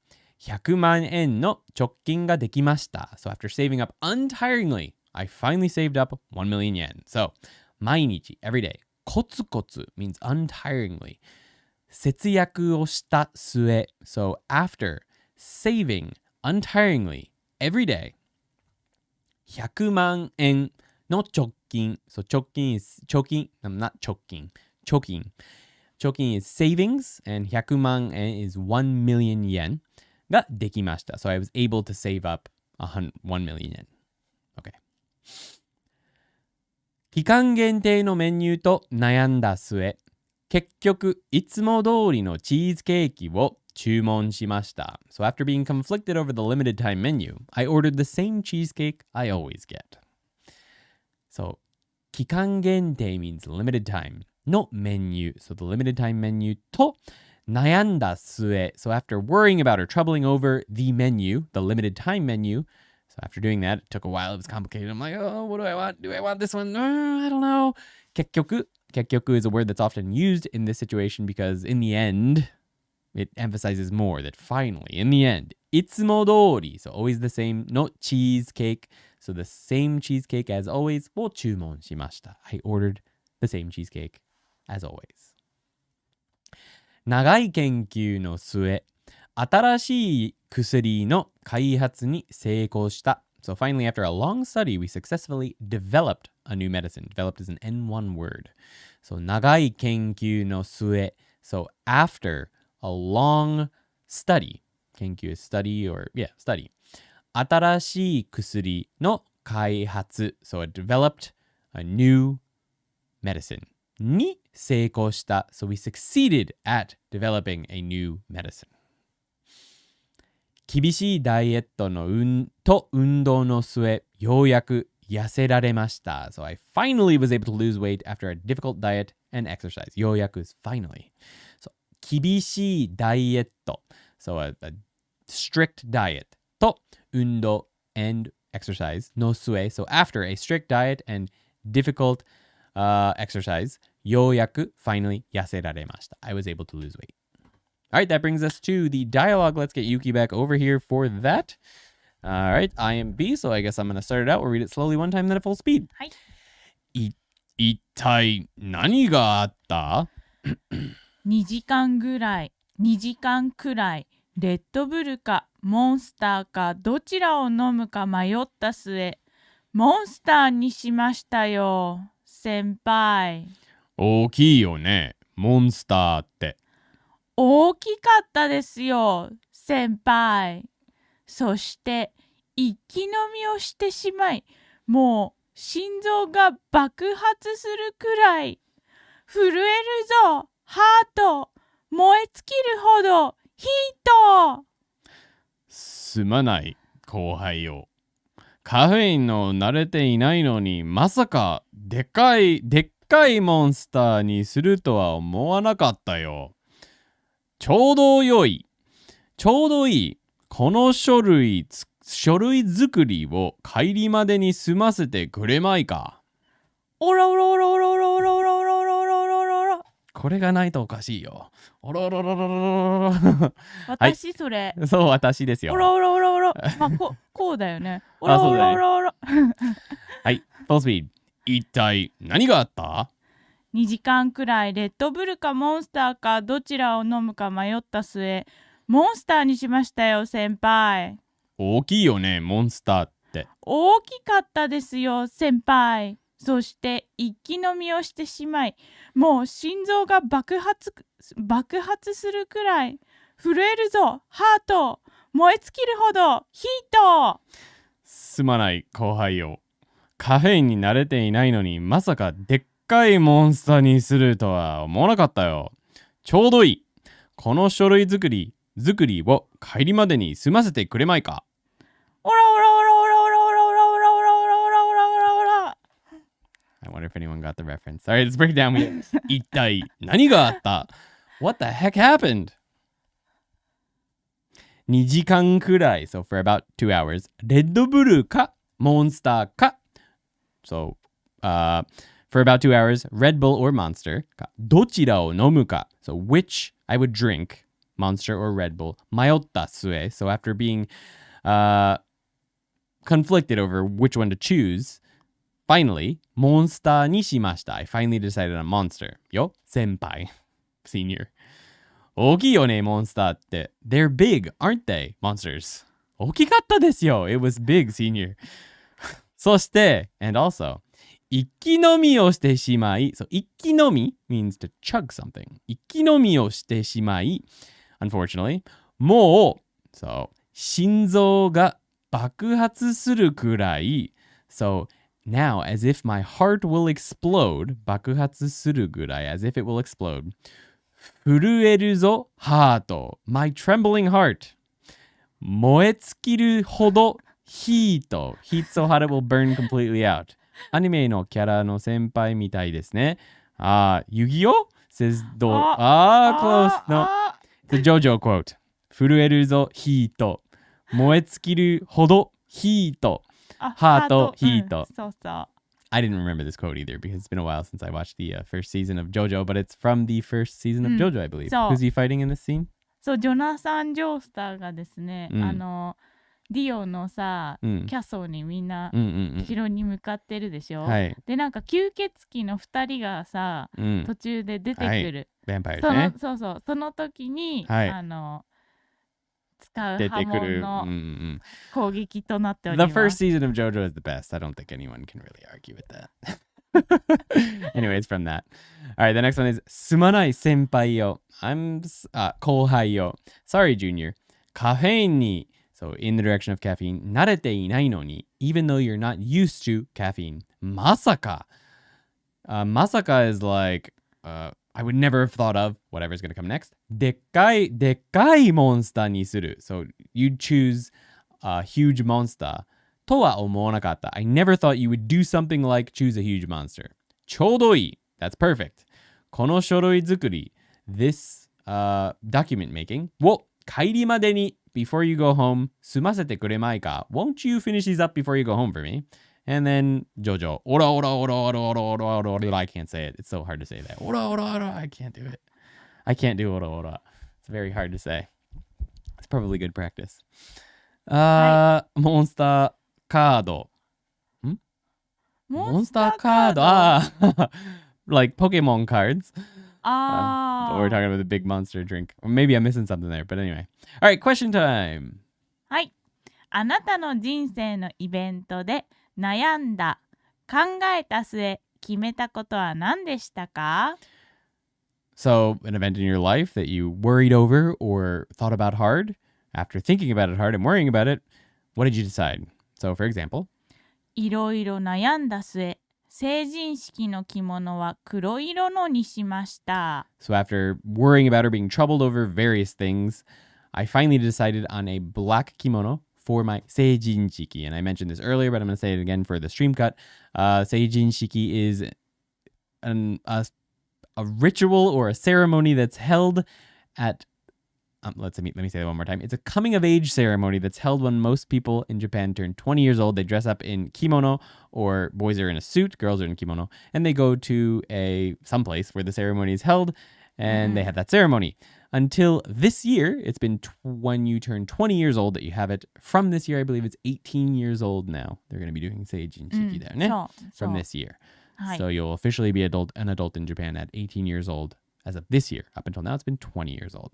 A: 100万円の貯金ができました. So after saving up untiringly, I finally saved up 1 million yen. So 毎日, every day. コツコツ means untiringly. 節約をした末. So after saving untiringly every day, 100万円の貯金. So 貯金 is 貯金, not 貯金. 貯金 is savings, and 100万円 is 1 million yen ができました. So I was able to save up 1 million yen. Okay. 期間限定のメニューと悩んだ末、結局いつも通りのチーズケーキを注文しました. So after being conflicted over the limited time menu, I ordered the same cheesecake I always get. So 期間限定 means limited time. のメニュー. So the limited time menu と悩んだ末. So after worrying about or troubling over the menu, the limited time menu, so after doing that, it took a while. It was complicated. I'm like, oh, what do I want? Do I want this one? I don't know. 結局 is a word that's often used in this situation because in the end, it emphasizes more that finally, in the end, いつも通り, so always the same, no cheesecake. So the same cheesecake as always を注文しました. I ordered the same cheesecake as always. 長い研究の末、新しい薬の開発に成功した. So finally, after a long study, we successfully developed a new medicine. Developed is an N1 word. So 長い研究の末. So after a long study, 研究 is study or, yeah, study. 新しい薬の開発. So it developed a new medicine. に成功した. So we succeeded at developing a new medicine. 厳しいダイエットの運動の末、ようやく痩せられました. So I finally was able to lose weight after a difficult diet and exercise. ようやく is finally. So 厳しいダイエット. So a strict diet. と運動 and exercise の末. So after a strict diet and difficult exercise, ようやく finally 痩せられました. I was able to lose weight. All right, that brings us to the dialogue. Let's get Yuki back over here for that. All right, I am B, so I guess I'm going to start it out. We'll read it slowly one time, then at full speed.
B: はい。
A: 一体何があった?
B: 2時間くらい、レッドブルかモンスターかどちらを飲むか迷った末、モンスターにしましたよ、先輩。
A: 大きいよね、モンスターって。
B: 大きかったですよ、先輩。そして一気飲みをしてしまい、もう心臓が爆発するくらい。震えるぞ、ハート。燃え尽きるほどヒート。
A: すまない後輩よ。カフェインの慣れていないのにまさかでっかいモンスターにするとは思わなかったよ。ちょうどいいこの書類作りを帰りまでに済ませてくれまいか。
B: オラオラオラオラオラオラオラオラオラオラオラオラオラ。
A: これがないとおかしいよ。オロロロロロロロ。
B: 私それ。
A: そう、私ですよ。
B: オラオラオラオラ。まあ、こうだよね。オラオラオラオラ。
A: はい、フォースピード。一体何があった？
B: 2 時間くらいレッドブルかモンスターかどちらを飲むか迷った末、モンスターにしましたよ、先輩。
A: 大きいよね、モンスターって。
B: 大きかったですよ、先輩。そして一気飲みをしてしまい、もう心臓が爆発するくらい震えるぞ、ハート。燃え尽きるほどヒート。
A: すまない後輩よ。カフェインに慣れていないのにまさかでっかいモンスターにするとは思わなかったよ。ちょうどいいこの書類作りを帰りまでに済ませてくれまいか。
B: オラオラオラオラオラオラオラオラオラオラオラオラオラオラ。
A: I wonder if anyone got the reference. Alright, let's break it down. 一体何があった？ What the heck happened? 2時間くらい So for about 2 hours レッドブルかモンスターか So for about 2 hours Red Bull or Monster かどちらを飲むか So which I would drink Monster or Red Bull 迷った末 So after being conflicted over which one to choose Finally モンスターにしました I finally decided on Monster よ先輩 Senior大きいよね、モンスターって。They're big, aren't they, monsters? 大きかったですよ。It was big, senior. そして、and also, 一気飲みをしてしまい、so 一気飲み means to chug something. 一気飲みをしてしまい、unfortunately, もう、so 心臓が爆発するくらい、so now as if my heart will explode, 爆発するぐらい、as if it will explode.震えるぞ、ハート。My trembling heart. 燃え尽きるほど、ヒート。Heat so hot it will burn completely out. アニメのキャラの先輩みたいですね。遊戯王 says close. No. It's a JoJo quote. 震えるぞ、ヒート。燃え尽きるほど、ヒート。ハート、ヒート。
B: そうそう。
A: I didn't remember this quote either because it's been a while since I watched the first season of JoJo, but it's from the first season of JoJo, I believe. Who's he fighting in this scene?
B: そう、ジョナサン・ジョースターがですね、ディオのさ、キャソーにみんな城に向かってるでしょ、で、なんか吸血鬼の2人がさ、途中で出てくる。
A: ヴァンパイアね。
B: そうそう、その時に、使う
A: 刃
B: 文の攻撃となっております。
A: The first season of JoJo is the best. I don't think anyone can really argue with that. Anyway, it's from that. All right, the next one is すまない先輩よ。後輩よ。Sorry, Junior. カフェインに So in the direction of caffeine 慣れていないのに even though you're not used to caffeine まさかまさか is like I would never have thought of whatever's going to come next. でっかいモンスターにする So you'd choose a huge monster とは思わなかった I never thought you would do something like choose a huge monster ちょうどいい That's perfect この書類作り This document making を帰りまでにbefore you go home 済ませてくれまいか Won't you finish these up before you go home for me? And then Jojo ora ora ora ora ora ora ora ora I can't say it. It's so hard to say that. Ora ora ora I can't do it. I can't do ora ora. It's very hard to say. It's probably good practice. Monster card. Monster card. Like Pokemon cards. We're talking about the big monster drink. Or maybe I'm missing something there. But anyway. All right, question time.
B: はい。あなたの人生のイベントで悩んだ、考えた末、決めたことは何でしたか？
A: So, an event in your life that you worried over or thought about hard, after thinking about it hard and worrying about it, what did you decide? So, for example,
B: いろいろ悩んだ末、成人式の着物は黒色のにしました。
A: So after worrying about her being troubled over various things, I finally decided on a black kimono for my seijin shiki. And I mentioned this earlier, but I'm going to say it again for the stream cut. Seijin shiki is a ritual or a ceremony that's held at let me say that one more time. It's a coming of age ceremony that's held when most people in Japan turn 20 years old. They dress up in kimono, or boys are in a suit, girls are in kimono, and they go to someplace where the ceremony is held, and they have that ceremony. Until this year, it's been when you turn 20 years old that you have it. From this year, I believe it's 18 years old now. They're going to be doing seijin shiki there, ne? From this year. So you'll officially be an adult in Japan at 18 years old as of this year. Up until now, it's been 20 years old.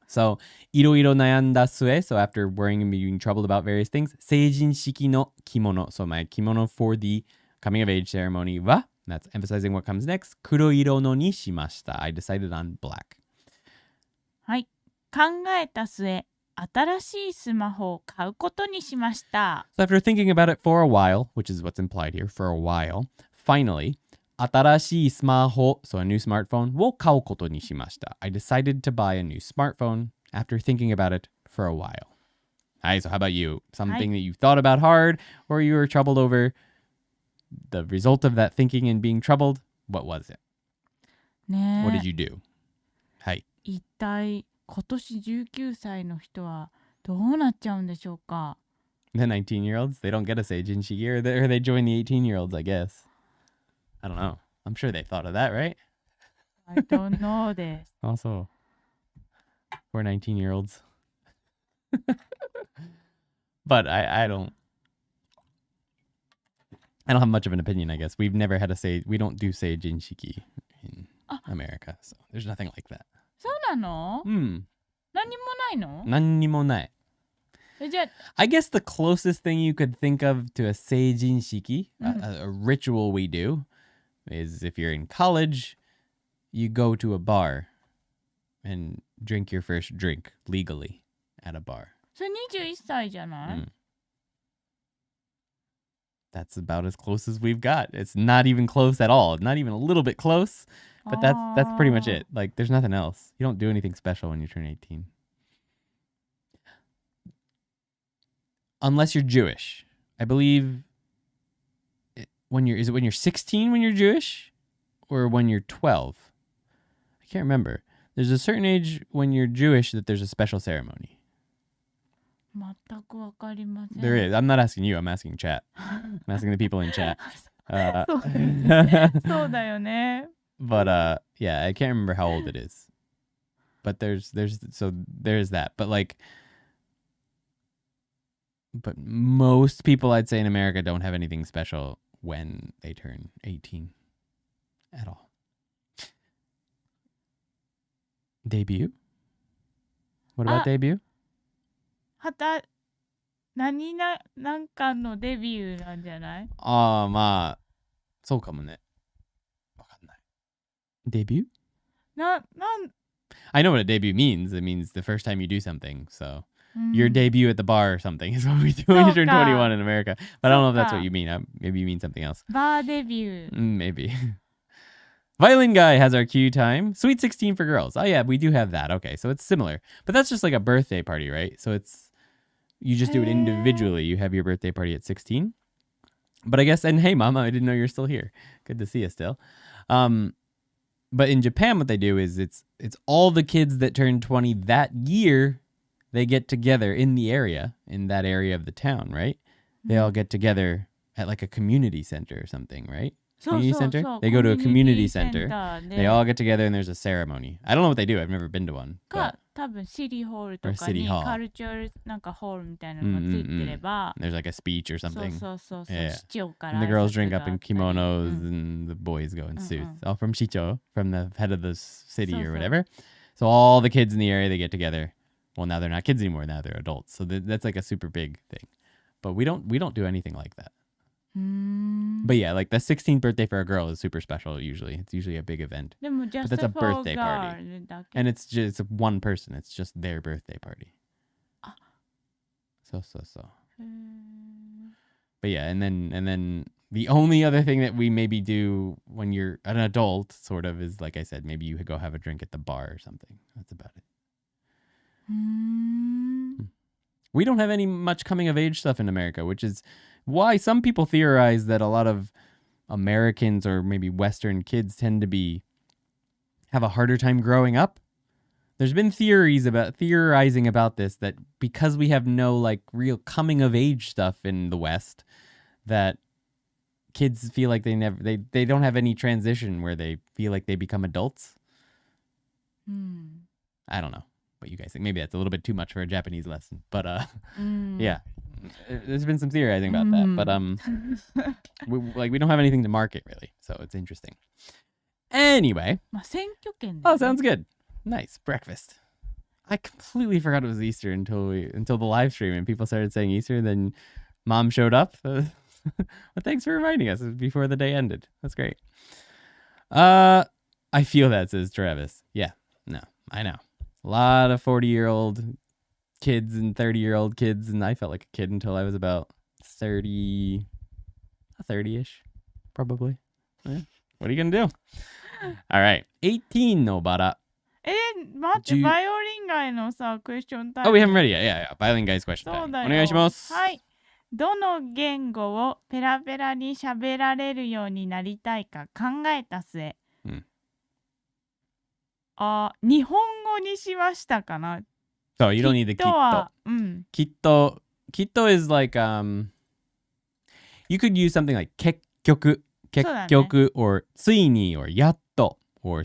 A: So, いろいろ悩んだ末, so after worrying and being troubled about various things, 成人式の着物, so my kimono for the coming of age ceremony は, that's emphasizing what comes next, 黒色のにしました. I decided on black.
B: はい。考えた末、新しいスマホを買うことにしました。
A: So after thinking about it for a while, which is what's implied here, for a while, finally, 新しいスマホ, so a new smartphone, を買うことにしました. I decided to buy a new smartphone after thinking about it for a while. Hi, so how about you? Something that you thought about hard or you were troubled over? The result of that thinking and being troubled, what was it? What did you do? はい。
B: 一体今年19歳の人はどうなっちゃうんでしょうか?
A: The 19-year-olds, they don't get a seijin shiki, or they join the 18-year-olds, I guess. I don't know. I'm sure they thought of that, right?
B: I don't know this.
A: Also, for 19-year-olds. But I don't have much of an opinion, I guess. We've never had we don't do seijin shiki in America, so there's nothing like that.
B: そうなの? 何にもないの?
A: 何にもない.
B: じゃあ
A: I guess the closest thing you could think of to a seijin shiki, a ritual we do, is if you're in college, you go to a bar and drink your first drink legally at a bar.
B: それ21歳じゃない?
A: That's about as close as we've got. It's not even close at all. Not even a little bit close, but that's pretty much it. Like, there's nothing else. You don't do anything special when you turn 18. Unless you're Jewish. I believe when you're 16 when you're Jewish or when you're 12? I can't remember. There's a certain age when you're Jewish that there's a special ceremony.
B: 全くわかりません。
A: There is. I'm not asking you. I'm asking chat. I'm asking the people in chat.
B: そうだよね。
A: But yeah, I can't remember how old it is. But there's that. But most people I'd say in America don't have anything special when they turn 18 at all. Debut? What about debut?
B: なんかのデビューなんじゃない?
A: まあ、そうかもね。わかんない。Debut? I know what a debut means. It means the first time you do something. So your debut at the bar or something is what we do when you turn 21 in America. But I don't know if that's what you mean. Maybe you mean something else.
B: バーデビュー。
A: Maybe. Violin Guy has our cue time. Sweet 16 for girls. Oh yeah, we do have that. Okay, so it's similar. But that's just like a birthday party, right? So you just do it individually. You have your birthday party at 16. But I guess, and hey mama, I didn't know you're still here. Good to see you still. But in Japan, what they do is it's all the kids that turn 20 that year, they get together in that area of the town, right? They all get together at like a community center or something, right? Community center? They go to a community center. They all get together and there's a ceremony. I don't know what they do. I've never been to one.
B: 多分シティホールとかにカルチャーなんかホールみたいなのがついてれば、
A: There's like a speech or something.
B: そう、
A: Yeah.
B: 市長から
A: And the girls drink
B: 挨拶が
A: up in kimonos and the boys go in suits. All from Shicho, from the head of the city or whatever. So all the kids in the area, they get together. Well, now they're not kids anymore. Now they're adults. So that's like a super big thing. But we don't do anything like that. But yeah, like the 16th birthday for a girl is super special usually. It's usually a big event.
B: でも
A: But that's a birthday party.
B: だけ
A: And it's one person. It's just their birthday party. So. But yeah, and then The only other thing that we maybe do when you're an adult, sort of, is like I said, maybe you go have a drink at the bar or something. That's about it. We don't have any much coming of age stuff in America, which is why some people theorize that a lot of Americans or maybe Western kids tend to have a harder time growing up. There's been theorizing about this, that because we have no like real coming of age stuff in the West, that kids feel like they don't have any transition where they feel like they become adults. I don't know what you guys think. Maybe that's a little bit too much for a Japanese lesson, but yeah, there's been some theorizing about that, but we don't have anything to market really, so it's interesting. Anyway, oh, sounds good. Nice breakfast. I completely forgot it was Easter until the live stream and people started saying Easter, and then Mom showed up. Well, thanks for reminding us before the day ended. That's great. I feel that, says Travis. Yeah, no, I know. A lot of 40-year-old kids and 30-year-old kids, and I felt like a kid until I was about 30-ish, probably. Yeah. What are you gonna do? All right, 18 のバラ。
B: 待って、バイオリン街のさ、クエスチョンタイム。
A: Oh, we haven't read it yet. Yeah. Violin guy's question time. お願いします。
B: はい。どの言語をペラペラに喋られるようになりたいか考えた末。日本語にしましたかな。
A: So you don't need the きっと。きっと。きっと is like you could use something like 結局 or ついに or やっと or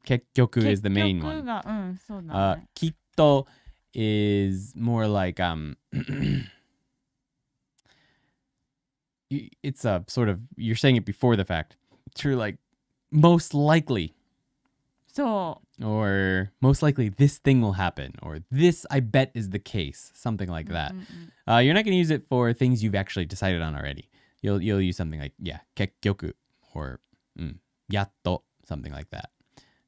A: 結局 is the main one.
B: そうだね。
A: きっと is more like it's a sort of, you're saying it before the fact. True, like most likely.
B: So.
A: Or most likely this thing will happen, or this I bet is the case, something like that. You're not going to use it for things you've actually decided on already. You'll use something like 結局 or やっと, something like that.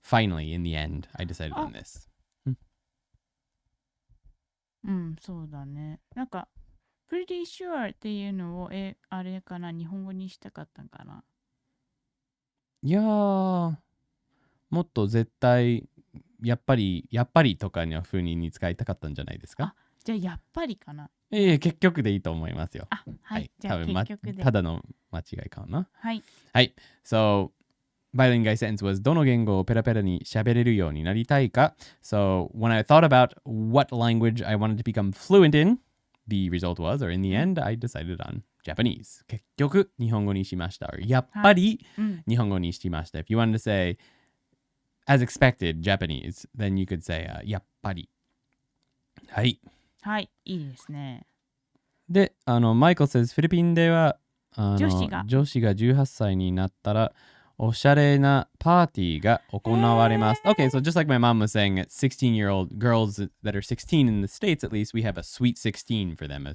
A: Finally, in the end, I decided on this.
B: そうだね。なんか pretty sure っていうのをあれかな、日本語にしたかったんかな。
A: いやー、もっと絶対やっぱりとかの風に使いたかったんじゃないですか。
B: じゃあやっぱりかな。
A: 結局でいいと思いますよ。
B: はい。じゃあ結局で。
A: ただの間違いかな。
B: はい。
A: はい。So Violin guy sentence was どの言語をペラペラに喋れるようになりたいか. So when I thought about what language I wanted to become fluent in, the result was, or in the end, I decided on Japanese. 結局日本語にしました。or やっぱり日本語にしました。If you wanted to say as expected Japanese, then you could say やっぱり。はい。
B: はい、いいですね。
A: で、マイケル says フィリピンでは
B: 女子
A: が18歳になったらおしゃれなパーティーが行われます。Okay, so just like my mom was saying, 16-year-old girls that are 16 in the States, at least, we have a sweet 16 for them.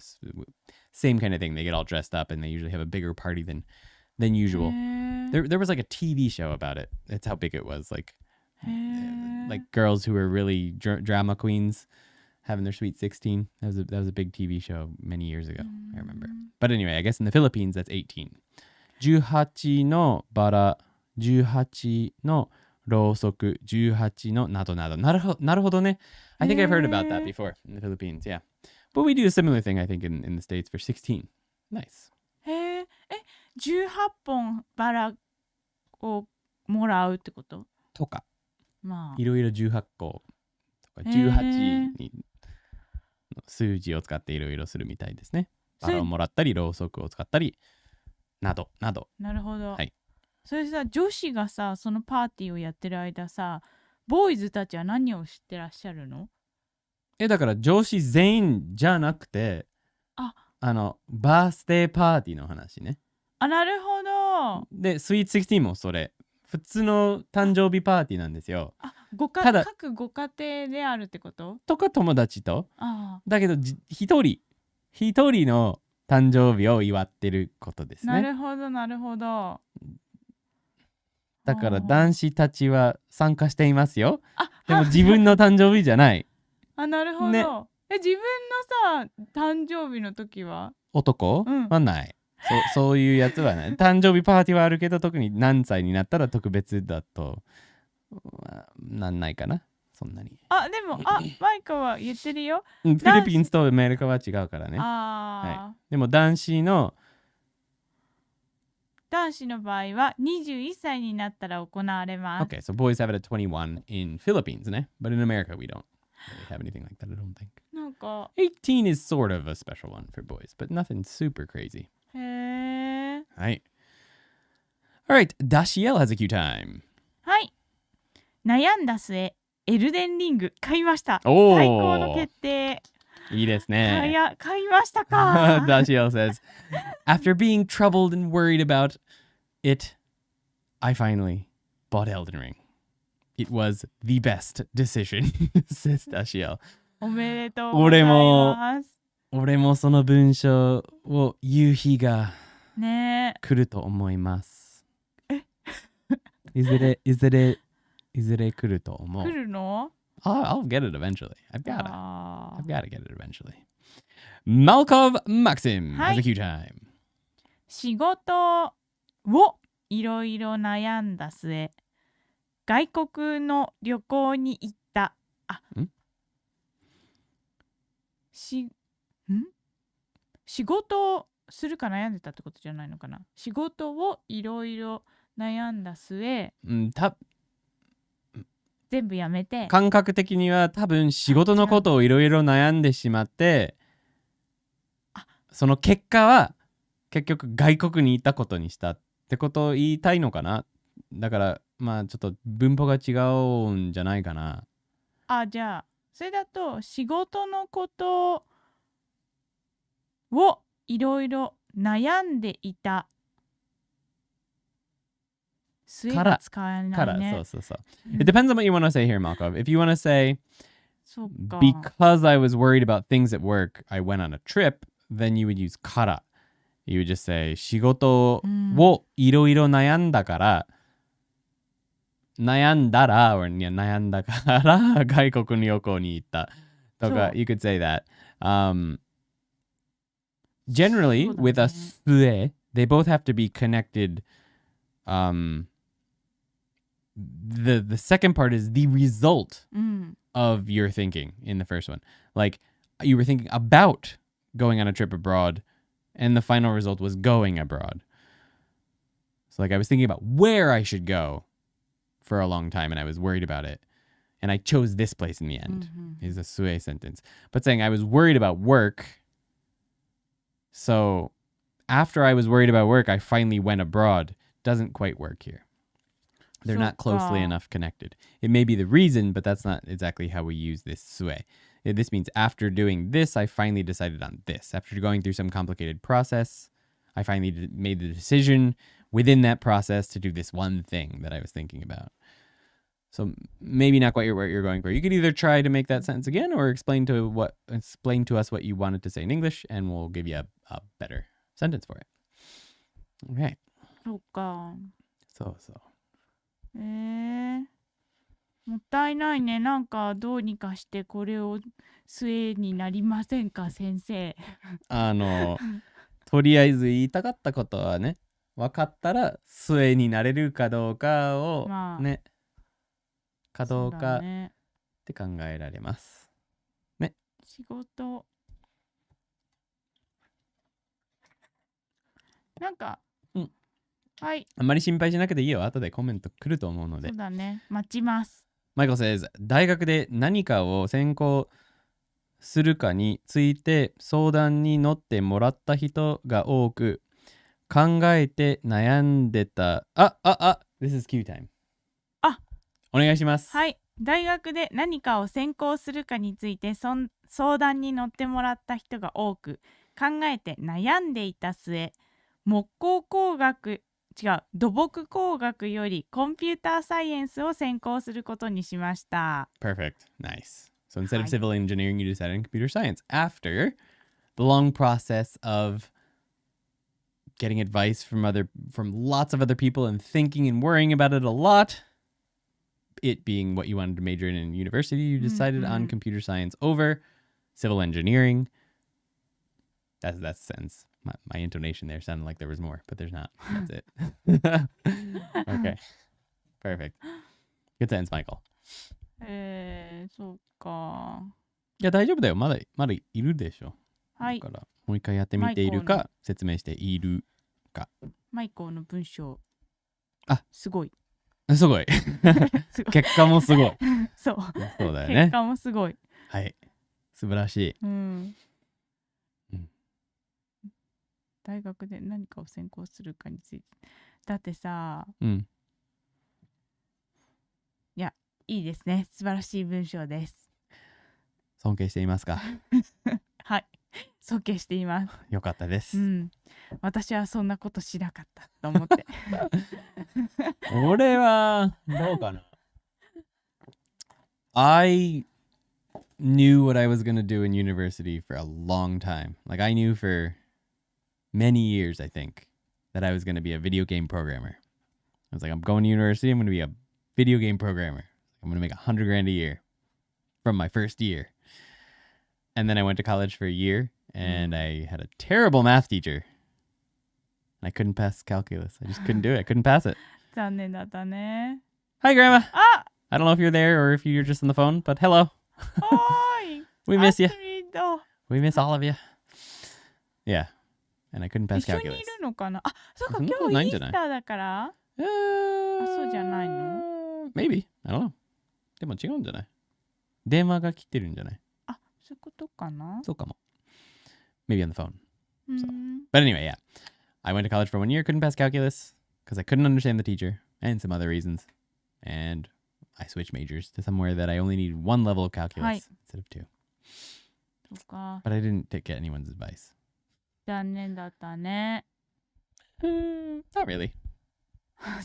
A: Same kind of thing. They get all dressed up and they usually have a bigger party than usual. There was like a TV show about it. That's how big it was. Like girls who were really drama queens having their sweet 16. That was a big TV show many years ago, I remember. But anyway, I guess in the Philippines, that's 18. 18のバラ。18のろうそく、18のなどなど。なるほどね。I think I've heard about that before in the Philippines, yeah. But we do a similar thing, I think, in the States for 16. Nice.
B: 18本バラをもらうってこと
A: とか。
B: まあ。
A: いろいろ18個とか、18に数字を使っていろいろするみたいですね。バラをもらったり、ろうそくを使ったり、などなど。
B: なるほど。
A: はい。
B: それさ、女子がさ、そのパーティーをやってる間さ、ボーイズたちは何を知ってらっしゃるの？
A: だから女子全員じゃなくて、バースデーパーティーの話ね。
B: なるほど。
A: で、スイーツ16もそれ。普通の誕生日パーティーなんですよ。
B: 各ご家庭であるってこと？
A: とか友達と。だけど一人の誕生日を祝ってることですね。
B: なるほどなるほど。
A: だから男子たちは参加していますよ。でも自分の誕生日じゃない。
B: なるほど。ね、自分のさ誕生日の時は
A: 男、はない。そういうやつはね。誕生日パーティーはあるけど、特に何歳になったら特別だと、なんないかな。そんなに。
B: でも、マイカは言ってるよ。
A: フィリピンとアメリカは違うからね。
B: はい。
A: でも男子の
B: 場合は21歳になったら行われます。
A: Okay, so boys have it at 21 in Philippines, ne? But in America, we don't really have anything like that, I don't think.
B: なんか
A: 18 is sort of a special one for boys, but nothing super crazy.
B: へえ。
A: はい。Alright, Dashiel has a cue time.
B: はい。悩んだ末、エルデンリング買いました。
A: おー
B: 最高の決定。
A: いいですね。
B: 買いましたか。
A: Dashiel says, after being troubled and worried about it, I finally bought Elden Ring. It was the best decision, says Dashiel.
B: おめでとうございます。
A: 俺もその文章を言う日が
B: ね
A: 来ると思います。いずれ来ると思う。
B: 来るの？
A: I'll get it eventually. I've gotta get it eventually. Malkov Maxim has a cue time.
B: 仕事をいろいろ悩んだ末、外国の旅行に行った。仕事をするか悩んでたってことじゃないのかな。仕事をいろいろ悩んだ末、全部やめて。
A: 感覚的には多分仕事のことをいろいろ悩んでしまって、その結果は結局外国に行ったことにしたってことを言いたいのかな。だからまあちょっと文法が違うんじゃないかな。
B: じゃあそれだと仕事のことをいろいろ悩んでいた末が使えないね。
A: そう。It depends on what you want to say here, Malkov. If you want to say, because I was worried about things at work, I went on a trip, then you would use から。You would just say 仕事をいろいろ悩んだから、悩んだら外国に旅行に行ったとか、you could say that. Generally, with a 末, they both have to be connected. The second part is the result of your thinking in the first one. Like you were thinking about going on a trip abroad, and the final result was going abroad. So like I was thinking about where I should go for a long time, and I was worried about it, and I chose this place in the end. Is a sue sentence. But saying I was worried about work, so after I was worried about work, I finally went abroad, doesn't quite work here. They're not closely enough connected. It may be the reason, but that's not exactly how we use this sue. This means after doing this, I finally decided on this. After going through some complicated process, I finally made the decision within that process to do this one thing that I was thinking about. So maybe not quite what you're going for. You could either try to make that sentence again or explain to us what you wanted to say in English, and we'll give you a better sentence for it. Okay.
B: そうか。
A: そう。
B: もったいないね。なんかどうにかしてこれを末になりませんか、先生。
A: とりあえず言いたかったことはね、分かったら末になれるかどうかをね、かどうかって考えられます。ね。
B: 仕事。なんか、はい。
A: あんまり心配しなくていいよ。後でコメント来ると思うので。
B: そうだね。待ちます。
A: Michael says, 大学で何かを専攻するかについて相談に乗ってもらった人が多く考えて悩んでた。This is Q time. お願いします。
B: はい。大学で何かを専攻するかについて相談に乗ってもらった人が多く考えて悩んでいた末、土木工学よりコンピューターサイエンスを専攻することにしました。
A: Perfect. Nice. So instead of civil engineering, you decided on computer science after the long process of getting advice from lots of other people and thinking and worrying about it a lot. It being what you wanted to major in university, you decided on computer science over civil engineering. That's the sentence. My intonation there sounded like there was more, but there's not. That's it. Okay. Perfect. Good sense, Michael.
B: そうか。
A: いや、大丈夫だよ。まだいるでしょ。
B: はい。
A: だから、もう一回やってみているか、説明しているか。
B: マイコーの文章。
A: あ、
B: すごい。
A: すごい。結果もすごい。
B: そう。
A: そうだよね。
B: 結果もすごい。
A: はい。素晴らしい。
B: うん。大学で何かを専攻するかについて。だってさ、
A: うん。
B: いや、いいですね。素晴らしい文章です。
A: 尊敬していますか？
B: はい。尊敬しています。
A: よかったです。
B: うん。私はそんなことしなかったと思って。
A: 俺は、どうかな。I knew what I was going to do in university for a long time. Like, I knew for many years, I think, that I was going to be a video game programmer. I was like, I'm going to university. I'm going to be a video game programmer. I'm going to make $100,000 a year from my first year. And then I went to college for a year, and I had a terrible math teacher. I couldn't pass calculus. I just couldn't do it. I couldn't pass it.
B: 残念だったね。
A: Hi, Grandma.
B: あ、
A: I don't know if you're there or if you're just on the phone, but hello.
B: おーい。
A: We miss you.
B: アスリート。
A: We miss all of you. Yeah. And I couldn't pass
B: 一緒にい
A: calculus.
B: るのかな。あ、そうか、
A: そんなこと
B: 今日イ
A: ないんじゃない？
B: ースターだから。あ、そうじゃないの？
A: Maybe. I don't know. でも違うんじゃない？電話が来てるんじゃない？
B: あ、そういうことかな。
A: そうかも。Maybe on the phone.
B: う
A: So.
B: ん。
A: But anyway, yeah. I went to college for 1 year, couldn't pass calculus because I couldn't understand the teacher and some other reasons. And I switched majors to somewhere that I only needed 1 level of calculus instead of 2.
B: そうか。
A: But I didn't get anyone's advice.
B: 残念だったね。
A: Not really.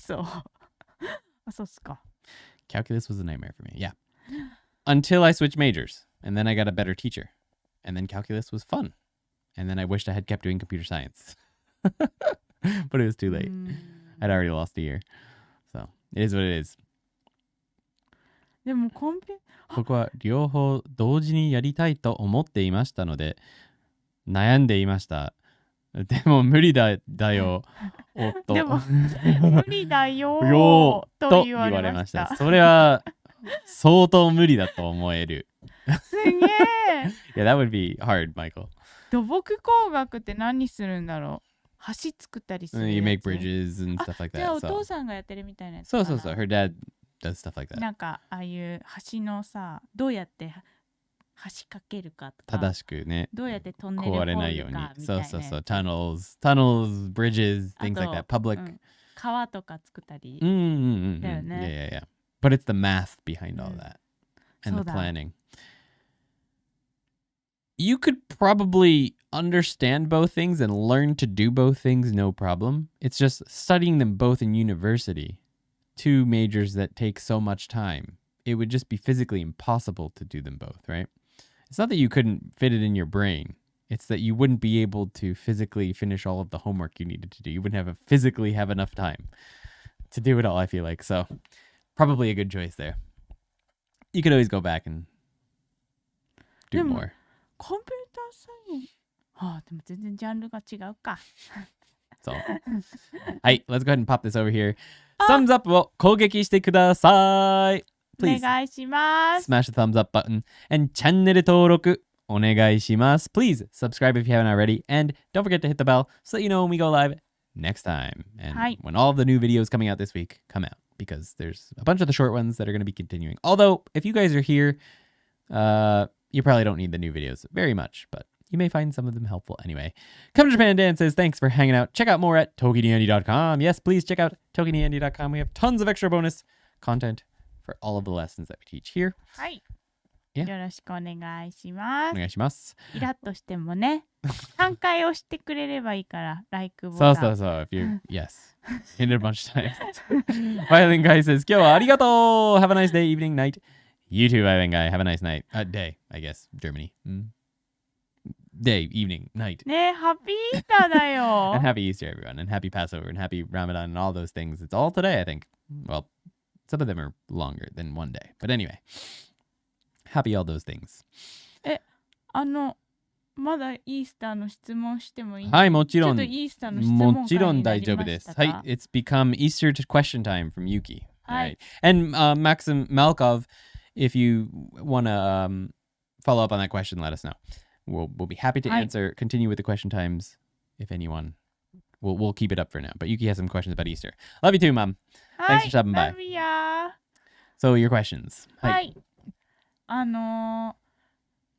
B: そう。あ、そうっすか。
A: Calculus was a nightmare for me. Yeah. Until I switched majors. And then I got a better teacher. And then calculus was fun. And then I wished I had kept doing computer science. But it was too late. I'd already lost a year. So it is what it is.
B: でも
A: 僕は両方同時にやりたいと思っていましたので悩んでいました。でも無理だよ。おっと。
B: でも無理だよと言われました。
A: それは相当無理だと思える。
B: すげえ。
A: Yeah, that would be hard, Michael.
B: 土木工学って何するんだろう。橋作ったりするやつ。
A: You make bridges and stuff like that.
B: じゃあお父さんがやってるみたいなやつかな。
A: そう。Her dad does stuff like that.
B: なんかああいう橋のさ、どうやって橋かけるかとか。
A: 正しくね。
B: どうやってトンネルを掘るかみたいな。
A: そう。Tunnels, bridges, things like that. Public.
B: 川とか作ったり。
A: だよね。Yeah. But it's the math behind all that. And the planning. You could probably understand both things and learn to do both things, no problem. It's just studying them both in university. 2 majors that take so much time. It would just be physically impossible to do them both, right? It's not that you couldn't fit it in your brain. It's that you wouldn't be able to physically finish all of the homework you needed to do. You wouldn't physically have enough time to do it all, I feel like. So probably a good choice there. You could always go back and do more.
B: コンピューターサイエンス。でも全然ジャンルが違うか。
A: そう。はい、let's go ahead and pop this over here. Thumbs up を攻撃してください。Please
B: お願いします。
A: smash the thumbs up button and チャンネル登録お願いします。Please subscribe if you haven't already and don't forget to hit the bell so that you know when we go live next time and when all of the new videos coming out this week come out because there's a bunch of the short ones that are going to be continuing. Although if you guys are here, you probably don't need the new videos very much, but you may find some of them helpful anyway. Come to Japan Dan says, thanks for hanging out. Check out more at ToKiniAndy.com. Yes, please check out ToKiniAndy.com. We have tons of extra bonus content for all of the lessons that we teach here.
B: はい。
A: Yeah.
B: よろしくお願いします。
A: お願いします。
B: イラッとしてもね、3回押してくれればいいから、LIKE ボタン。
A: そう。If you're, yes. Hit it a bunch of times. Violin Guy says, 今日はありがとう Have a nice day, evening, night. You too, Violin Guy. Have a nice night. Day, I guess. Germany. Day, evening, night.
B: ね、ハッピーイーターだよ。
A: And happy Easter, everyone. And happy Passover and happy Ramadan and all those things. It's all today, I think. Well, some of them are longer than 1 day. But anyway, happy all those things.
B: まだイースターの質問してもいい？
A: はい、もちろん。
B: ちょっとイースターの質問
A: もちろん
B: 会になり
A: 大丈夫です。
B: ましたか？
A: はい、it's become Easter to question time from Yuki. All
B: はい。
A: right. And Maxim Malkov, if you want to follow up on that question, let us know. We'll be happy to
B: はい。
A: answer, continue with the question times if anyone. We'll keep it up for now. But Yuki has some questions about Easter. Love you too, Mom.
B: は
A: Thanks for
B: い。
A: stopping by.
B: Love ya.
A: So your questions.
B: は
A: はい。
B: い。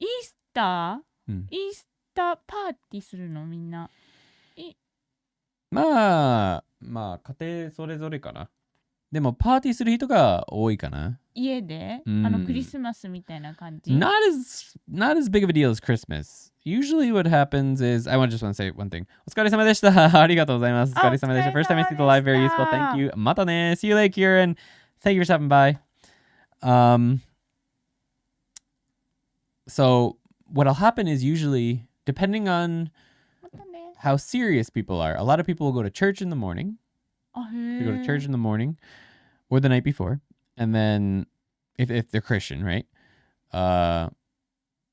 B: イースター、
A: うん。
B: イースターパーティーするのみんな。
A: まあ、家庭それぞれかな。でも、パーティーする人が多いかな。
B: 家で、クリスマスみたいな感じ。
A: Not as big of a deal as Christmas. Usually what happens is, I just want to say one thing. お疲れ様でした。ありがとうございます。お疲れ様でした。First time I see the live, very useful. Thank you. またね。See you later, Kieran. Thank you for stopping by. So what'll happen is usually, depending on
B: またね。
A: how serious people are, a lot of people will go to church in the morning.
B: あ、へ
A: They go to
B: え。
A: church in the morning or the night before. And then if they're Christian, right?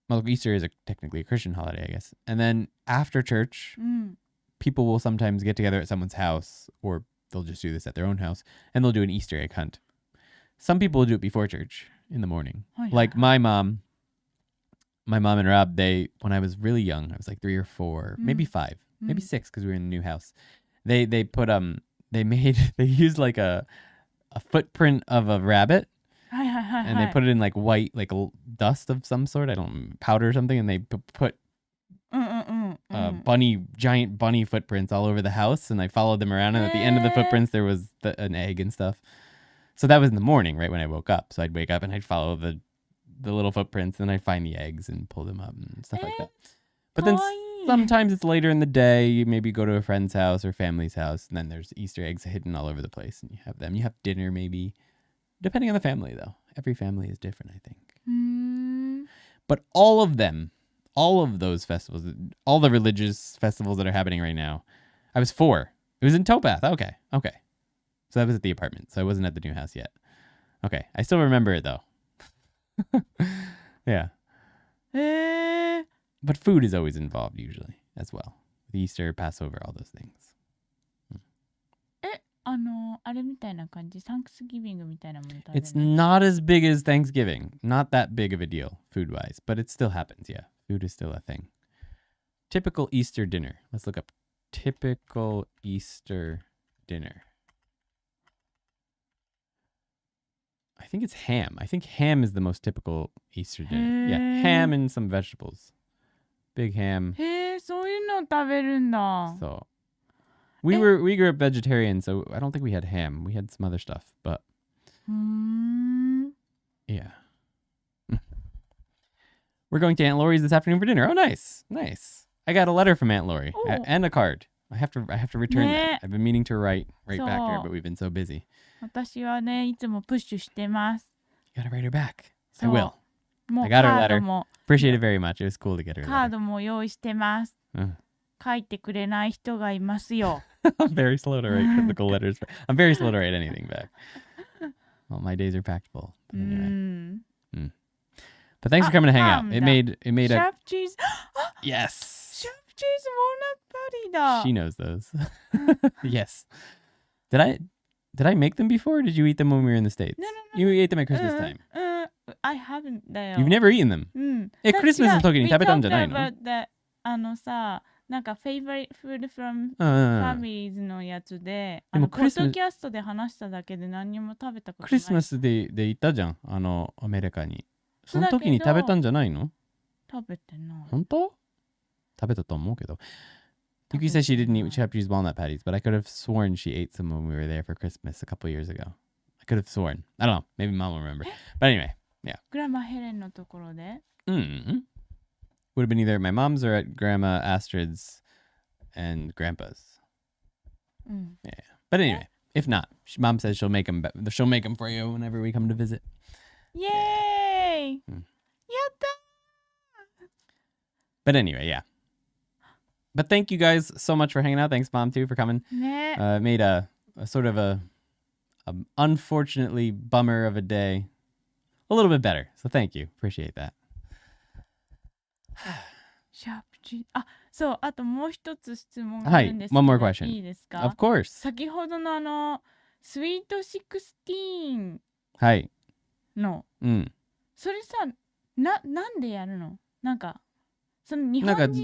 A: Well, Easter is technically a Christian holiday, I guess. And then after church,
B: うん。
A: people will sometimes get together at someone's house, or they'll just do this at their own house, and they'll do an Easter egg hunt. Some people will do it before church in the morning.
B: はいはいはい。
A: Like my mom and Rob, when I was really young, I was like 3 or 4, maybe 5, maybe 6, because we were in a new house. They used like a footprint of a rabbit.
B: はいはいはいはい。
A: And they put it in like white, like dust of some sort. I don't know, powder or something. And they put
B: うんうんうん。
A: giant bunny footprints all over the house. And I followed them around. And at the end of the footprints, there was an egg and stuff. So that was in the morning, right when I woke up. So I'd wake up and I'd follow the little footprints. And I'd find the eggs and pull them up and stuff like that. But then
B: かわいい。
A: sometimes it's later in the day. You maybe go to a friend's house or family's house. And then there's Easter eggs hidden all over the place. And you have them. You have dinner maybe. Depending on the family, though. Every family is different, I think.
B: うーん。
A: But all of them, all of those festivals, all the religious festivals that are happening right now, I was 4. It was in Topaz. Okay. So that was at the apartment. So I wasn't at the new house yet. Okay. I still remember it, though. Yeah.
B: へえ。
A: But food is always involved, usually, as well. Easter, Passover, all those things.
B: あれみたいな感じ、サンクスギビングみたいなもの食べる
A: It's
B: の？
A: not as big as Thanksgiving. Not that big of a deal, food-wise. But it still happens, yeah. Food is still a thing. Typical Easter dinner. Let's look up typical Easter dinner. I think it's ham. I think ham is the most typical Easter dinner. Yeah, ham and some vegetables. Big ham.
B: へえ、そういうの食べるんだ。
A: So we grew up vegetarian, so I don't think we had ham. We had some other stuff, but
B: うーん。
A: yeah. We're going to Aunt Lori's this afternoon for dinner. Oh, nice. I got a letter from Aunt Lori and a card. I have to return that. I've been meaning to write back to her, but we've been so busy.
B: 私はね、いつもプッシュしてます。
A: You gotta write her back. I
B: そう。
A: will.
B: もう
A: I
B: カ
A: got her
B: ード
A: letter.
B: も
A: Appreciate it very much. It was cool to get her
B: カー
A: letter.
B: ドも用意してます。
A: Uh.
B: 書いてくれない人がいますよ。
A: I'm very slow to write physical letters. I'm very slow to write anything back. Well, my days are packed full.
B: う
A: But
B: ー
A: anyway.
B: ん。
A: But thanks for coming to hang out.
B: Palm
A: It
B: だ。
A: made
B: シ
A: a
B: ャープチーズ。
A: yes.
B: シャープチーズウォーナッツパティ
A: She
B: だ。
A: knows those. Yes. Did I make them before? Or did you eat them when we were in the States?
B: No.
A: You ate them at Christmas time.
B: I haven't だよ。
A: You've never eaten them.
B: うん。
A: クリスマスの時に食べたんじゃないの？
B: We talked about that さ、なんか favorite food from
A: うんうんうん。
B: families のやつで、
A: でも
B: ポッドキャストで話しただけで何にも食べたことない。
A: クリスマスで行ったじゃん。アメリカに。その
B: そうだけど
A: 時に食べたんじゃないの？
B: 食べてない。
A: 本当？食べたと思うけど。Yuki said she didn't eat Japanese walnut patties, but I could have sworn she ate some when we were there for Christmas a couple years ago. I could have sworn. I don't know. Maybe Mom will remember. But anyway, yeah.
B: グラマヘレンのところで。
A: Mm. Would have been either at my mom's or at Grandma Astrid's and Grandpa's.
B: うん。
A: Yeah. But anyway, if not, Mom says she'll make them for you whenever we come to visit.
B: イエーイ、
A: うん
B: やった
A: But anyway, yeah. But thank you guys so much for hanging out. Thanks, Mom, too, for coming.
B: ね。
A: Made a sort of a unfortunately bummer of a day a little bit better. So thank you. Appreciate that.
B: シャープ G。そう、あともう一つ質問があるんですけど、
A: one more question.
B: いいですか？
A: Of course.
B: 先ほどのスイート16
A: はい。
B: の、それさ、なんでやるの？なんか、その日本人の
A: なんか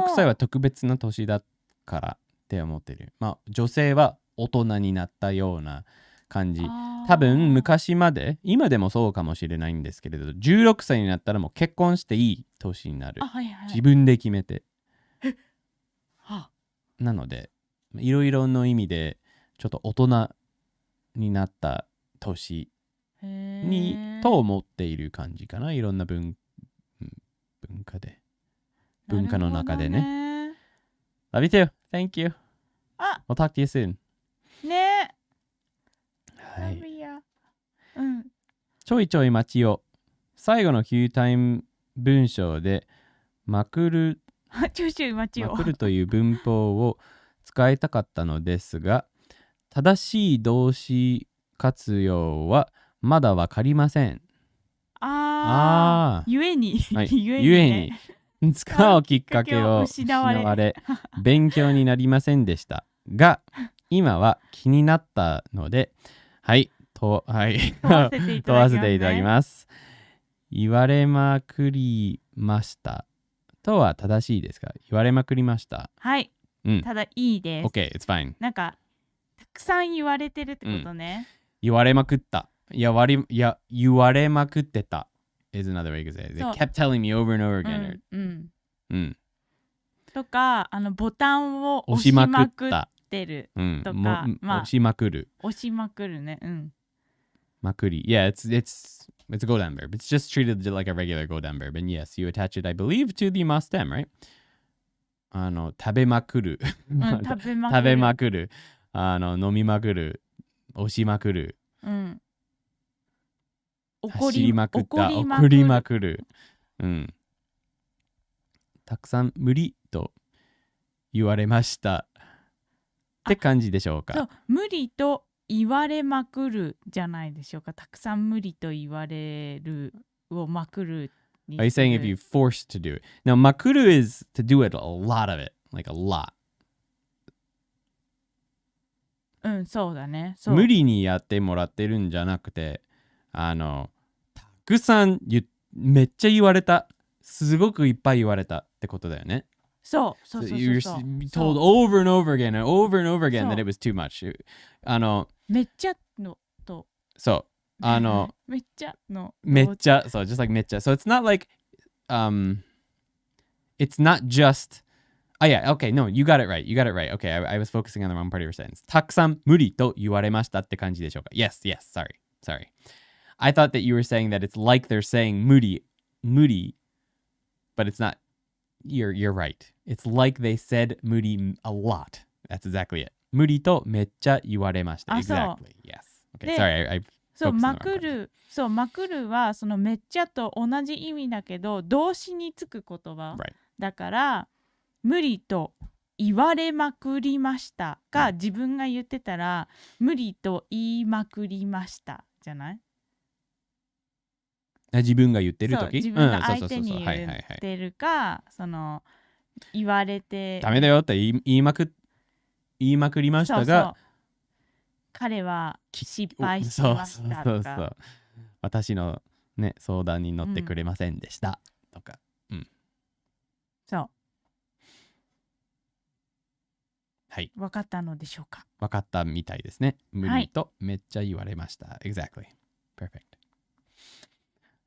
A: 16歳は特別な年だからって思ってる。まあ、女性は大人になったような感じ。多分昔まで、今でもそうかもしれないんですけれど、16歳になったらもう結婚していい年になる。
B: はいはい、
A: 自分で決めて。
B: は
A: なので、いろいろの意味で、ちょっと大人になった年に、と思っている感じかな。いろんな文化で。文化の中でね。Love you too. Thank you. We'll talk to you soon.
B: ね。
A: はい。
B: うん。
A: ちょいちょい待ちを。最後のQタイム文章でまくる
B: ちょいちょい待ちを。
A: まくるという文法を使いたかったのですが、正しい動詞活用はまだわかりません。
B: ゆえに。
A: ゆえに使うきっかけを失われ、勉強になりませんでしたが、今は気になったので、問わせていただきます。言われまくりましたとは正しいですか？言われまくりました。
B: はい。ただいいです。
A: OK, it's fine.
B: なんか、たくさん言われてるってことね。
A: 言われまくった。言われまくってた。is another way to say it. They kept telling me over and over again.
B: とか、ボタンを押しまくってるとか、
A: 押しまくる。
B: 押しまくるね。
A: まくり。Yeah, it's a godan verb. It's just treated like a regular godan verb. And yes, you attach it, I believe, to the mas stem, right? 食べまくる。食べまくる。飲みまくる。押しまくる。走りまくった。怒りまくる。たくさん無理と言われましたって感じでしょうか？
B: そう、無理と言われまくるじゃないでしょうか。たくさん無理と言われるをまくるにする。
A: Are you saying if you forced to do it? Now, まくる is to do it a lot of it, like a lot.
B: そうだね。
A: 無理にやってもらってるんじゃなくて、たくさんめっちゃ言われた。すごくいっぱい言われたってことだよね。
B: そう。
A: You're told over and over again and over and over again that it was too much.
B: めっちゃのと。
A: そう。
B: めっちゃの。
A: めっちゃ。そう、just like めっちゃ。So it's not like, it's not just, yeah, okay, no, you got it right. Okay, I was focusing on the wrong part of your sentence. たくさん無理と言われましたって感じでしょうか？ Yes, sorry. I thought that you were saying that it's like they're saying 無理, but it's not. You're right. It's like they said 無理 a lot. That's exactly it. 無理とめっちゃ言われました。Exactly. Yes. Okay, sorry, I
B: そう、まくるはそのめっちゃと同じ意味だけど動詞につく言葉、だから無理と言われまくりましたが、自分が言ってたら無理と言いまくりましたじゃない？
A: 自分が言ってる時？
B: 自分が相手に言ってるか、その言われて
A: ダメだよって言いまくりましたが、
B: 彼は失敗しましたとか、
A: そう私のね相談に乗ってくれませんでしたとか、
B: そう
A: はい、
B: 分かったのでしょうか？
A: 分かったみたいですね。無理とめっちゃ言われました。Exactly.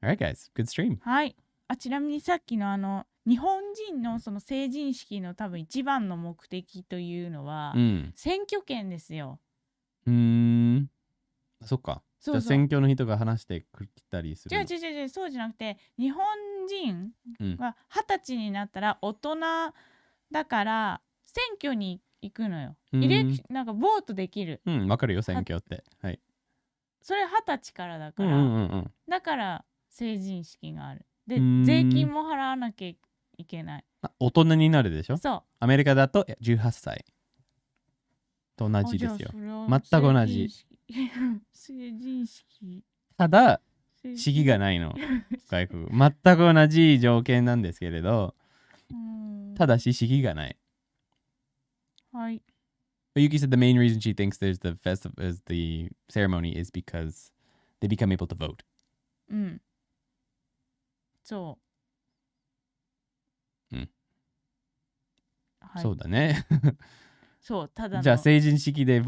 A: Perfect.Alright, guys. Good stream.
B: はい。ちなみにさっきの日本人のその成人式の多分一番の目的というのは、選挙権ですよ。
A: そっか。じゃあ選挙の人が話してきたりする。
B: 違う、そうじゃなくて、日本人は20歳になったら大人だから選挙に行くのよ。なんかボートできる。
A: わかるよ、選挙って。はい。
B: それ20歳からだから、だから成人式がある。で、税金も払わなきゃいけない。
A: 大人になるでしょ？
B: そう。
A: アメリカだと18歳と同じですよ。全く同じ。
B: 成人式。
A: ただ、式がないの。外国。全く同じ条件なんですけれど、ただし式がない。
B: はい。
A: But Yuki said the main reason she thinks there's the ceremony is because they become able to vote.
B: うん。そう。
A: うん。
B: はい。
A: そうだね。
B: そう、ただの。
A: じゃあ成人式で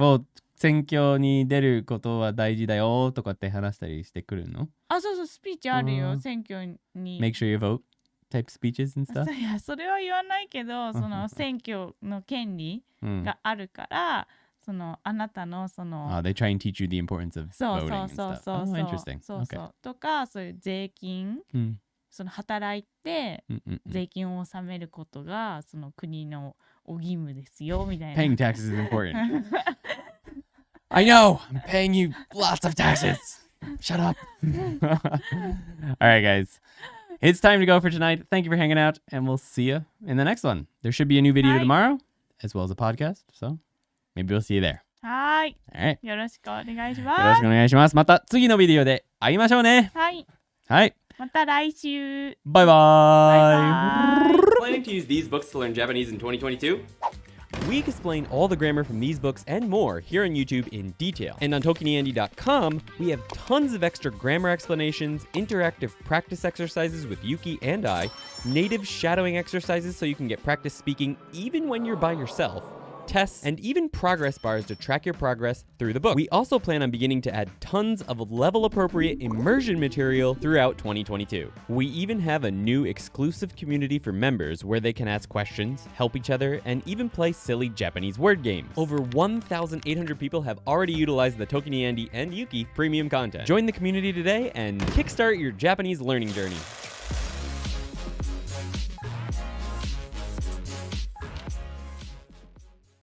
A: 選挙に出ることは大事だよとかって話したりしてくるの？
B: あ、そうそう、スピーチあるよ、選挙に。
A: Make sure you vote type speeches and stuff?
B: いや、それは言わないけど、その選挙の権利があるから、そのあなたのその。
A: They try and teach you the importance of voting and stuff. Oh, interesting.
B: そうそう。とか、そういう税金、その働いて税金を納めることがその国の義務ですよみたいな。
A: Paying taxes is important. I know. I'm paying you lots of taxes. Shut up. All right, guys. It's time to go for tonight. Thank you for hanging out, and we'll see you in the next one. There should be a new video tomorrow, as well as a podcast. So maybe we'll see you there.
B: はい。
A: All right.
B: よろしくお願いします。
A: よろしくお願いします。また次のビデオで会いましょうね。
B: はい。
A: はい。
B: また来週。
A: バイバイ。
C: Planning to use these books to learn Japanese in 2022?
A: We explain all the grammar from these books and more here on YouTube in detail. And on ToKiniAndy.com, we have tons of extra grammar explanations, interactive practice exercises with Yuki and I, native shadowing exercises so you can get practice speaking even when you're by yourself, tests, and even progress bars to track your progress through the book. We also plan on beginning to add tons of level-appropriate immersion material throughout 2022. We even have a new exclusive community for members where they can ask questions, help each other, and even play silly Japanese word games. Over 1,800 people have already utilized the ToKini Andy and Yuki premium content. Join the community today and kickstart your Japanese learning journey.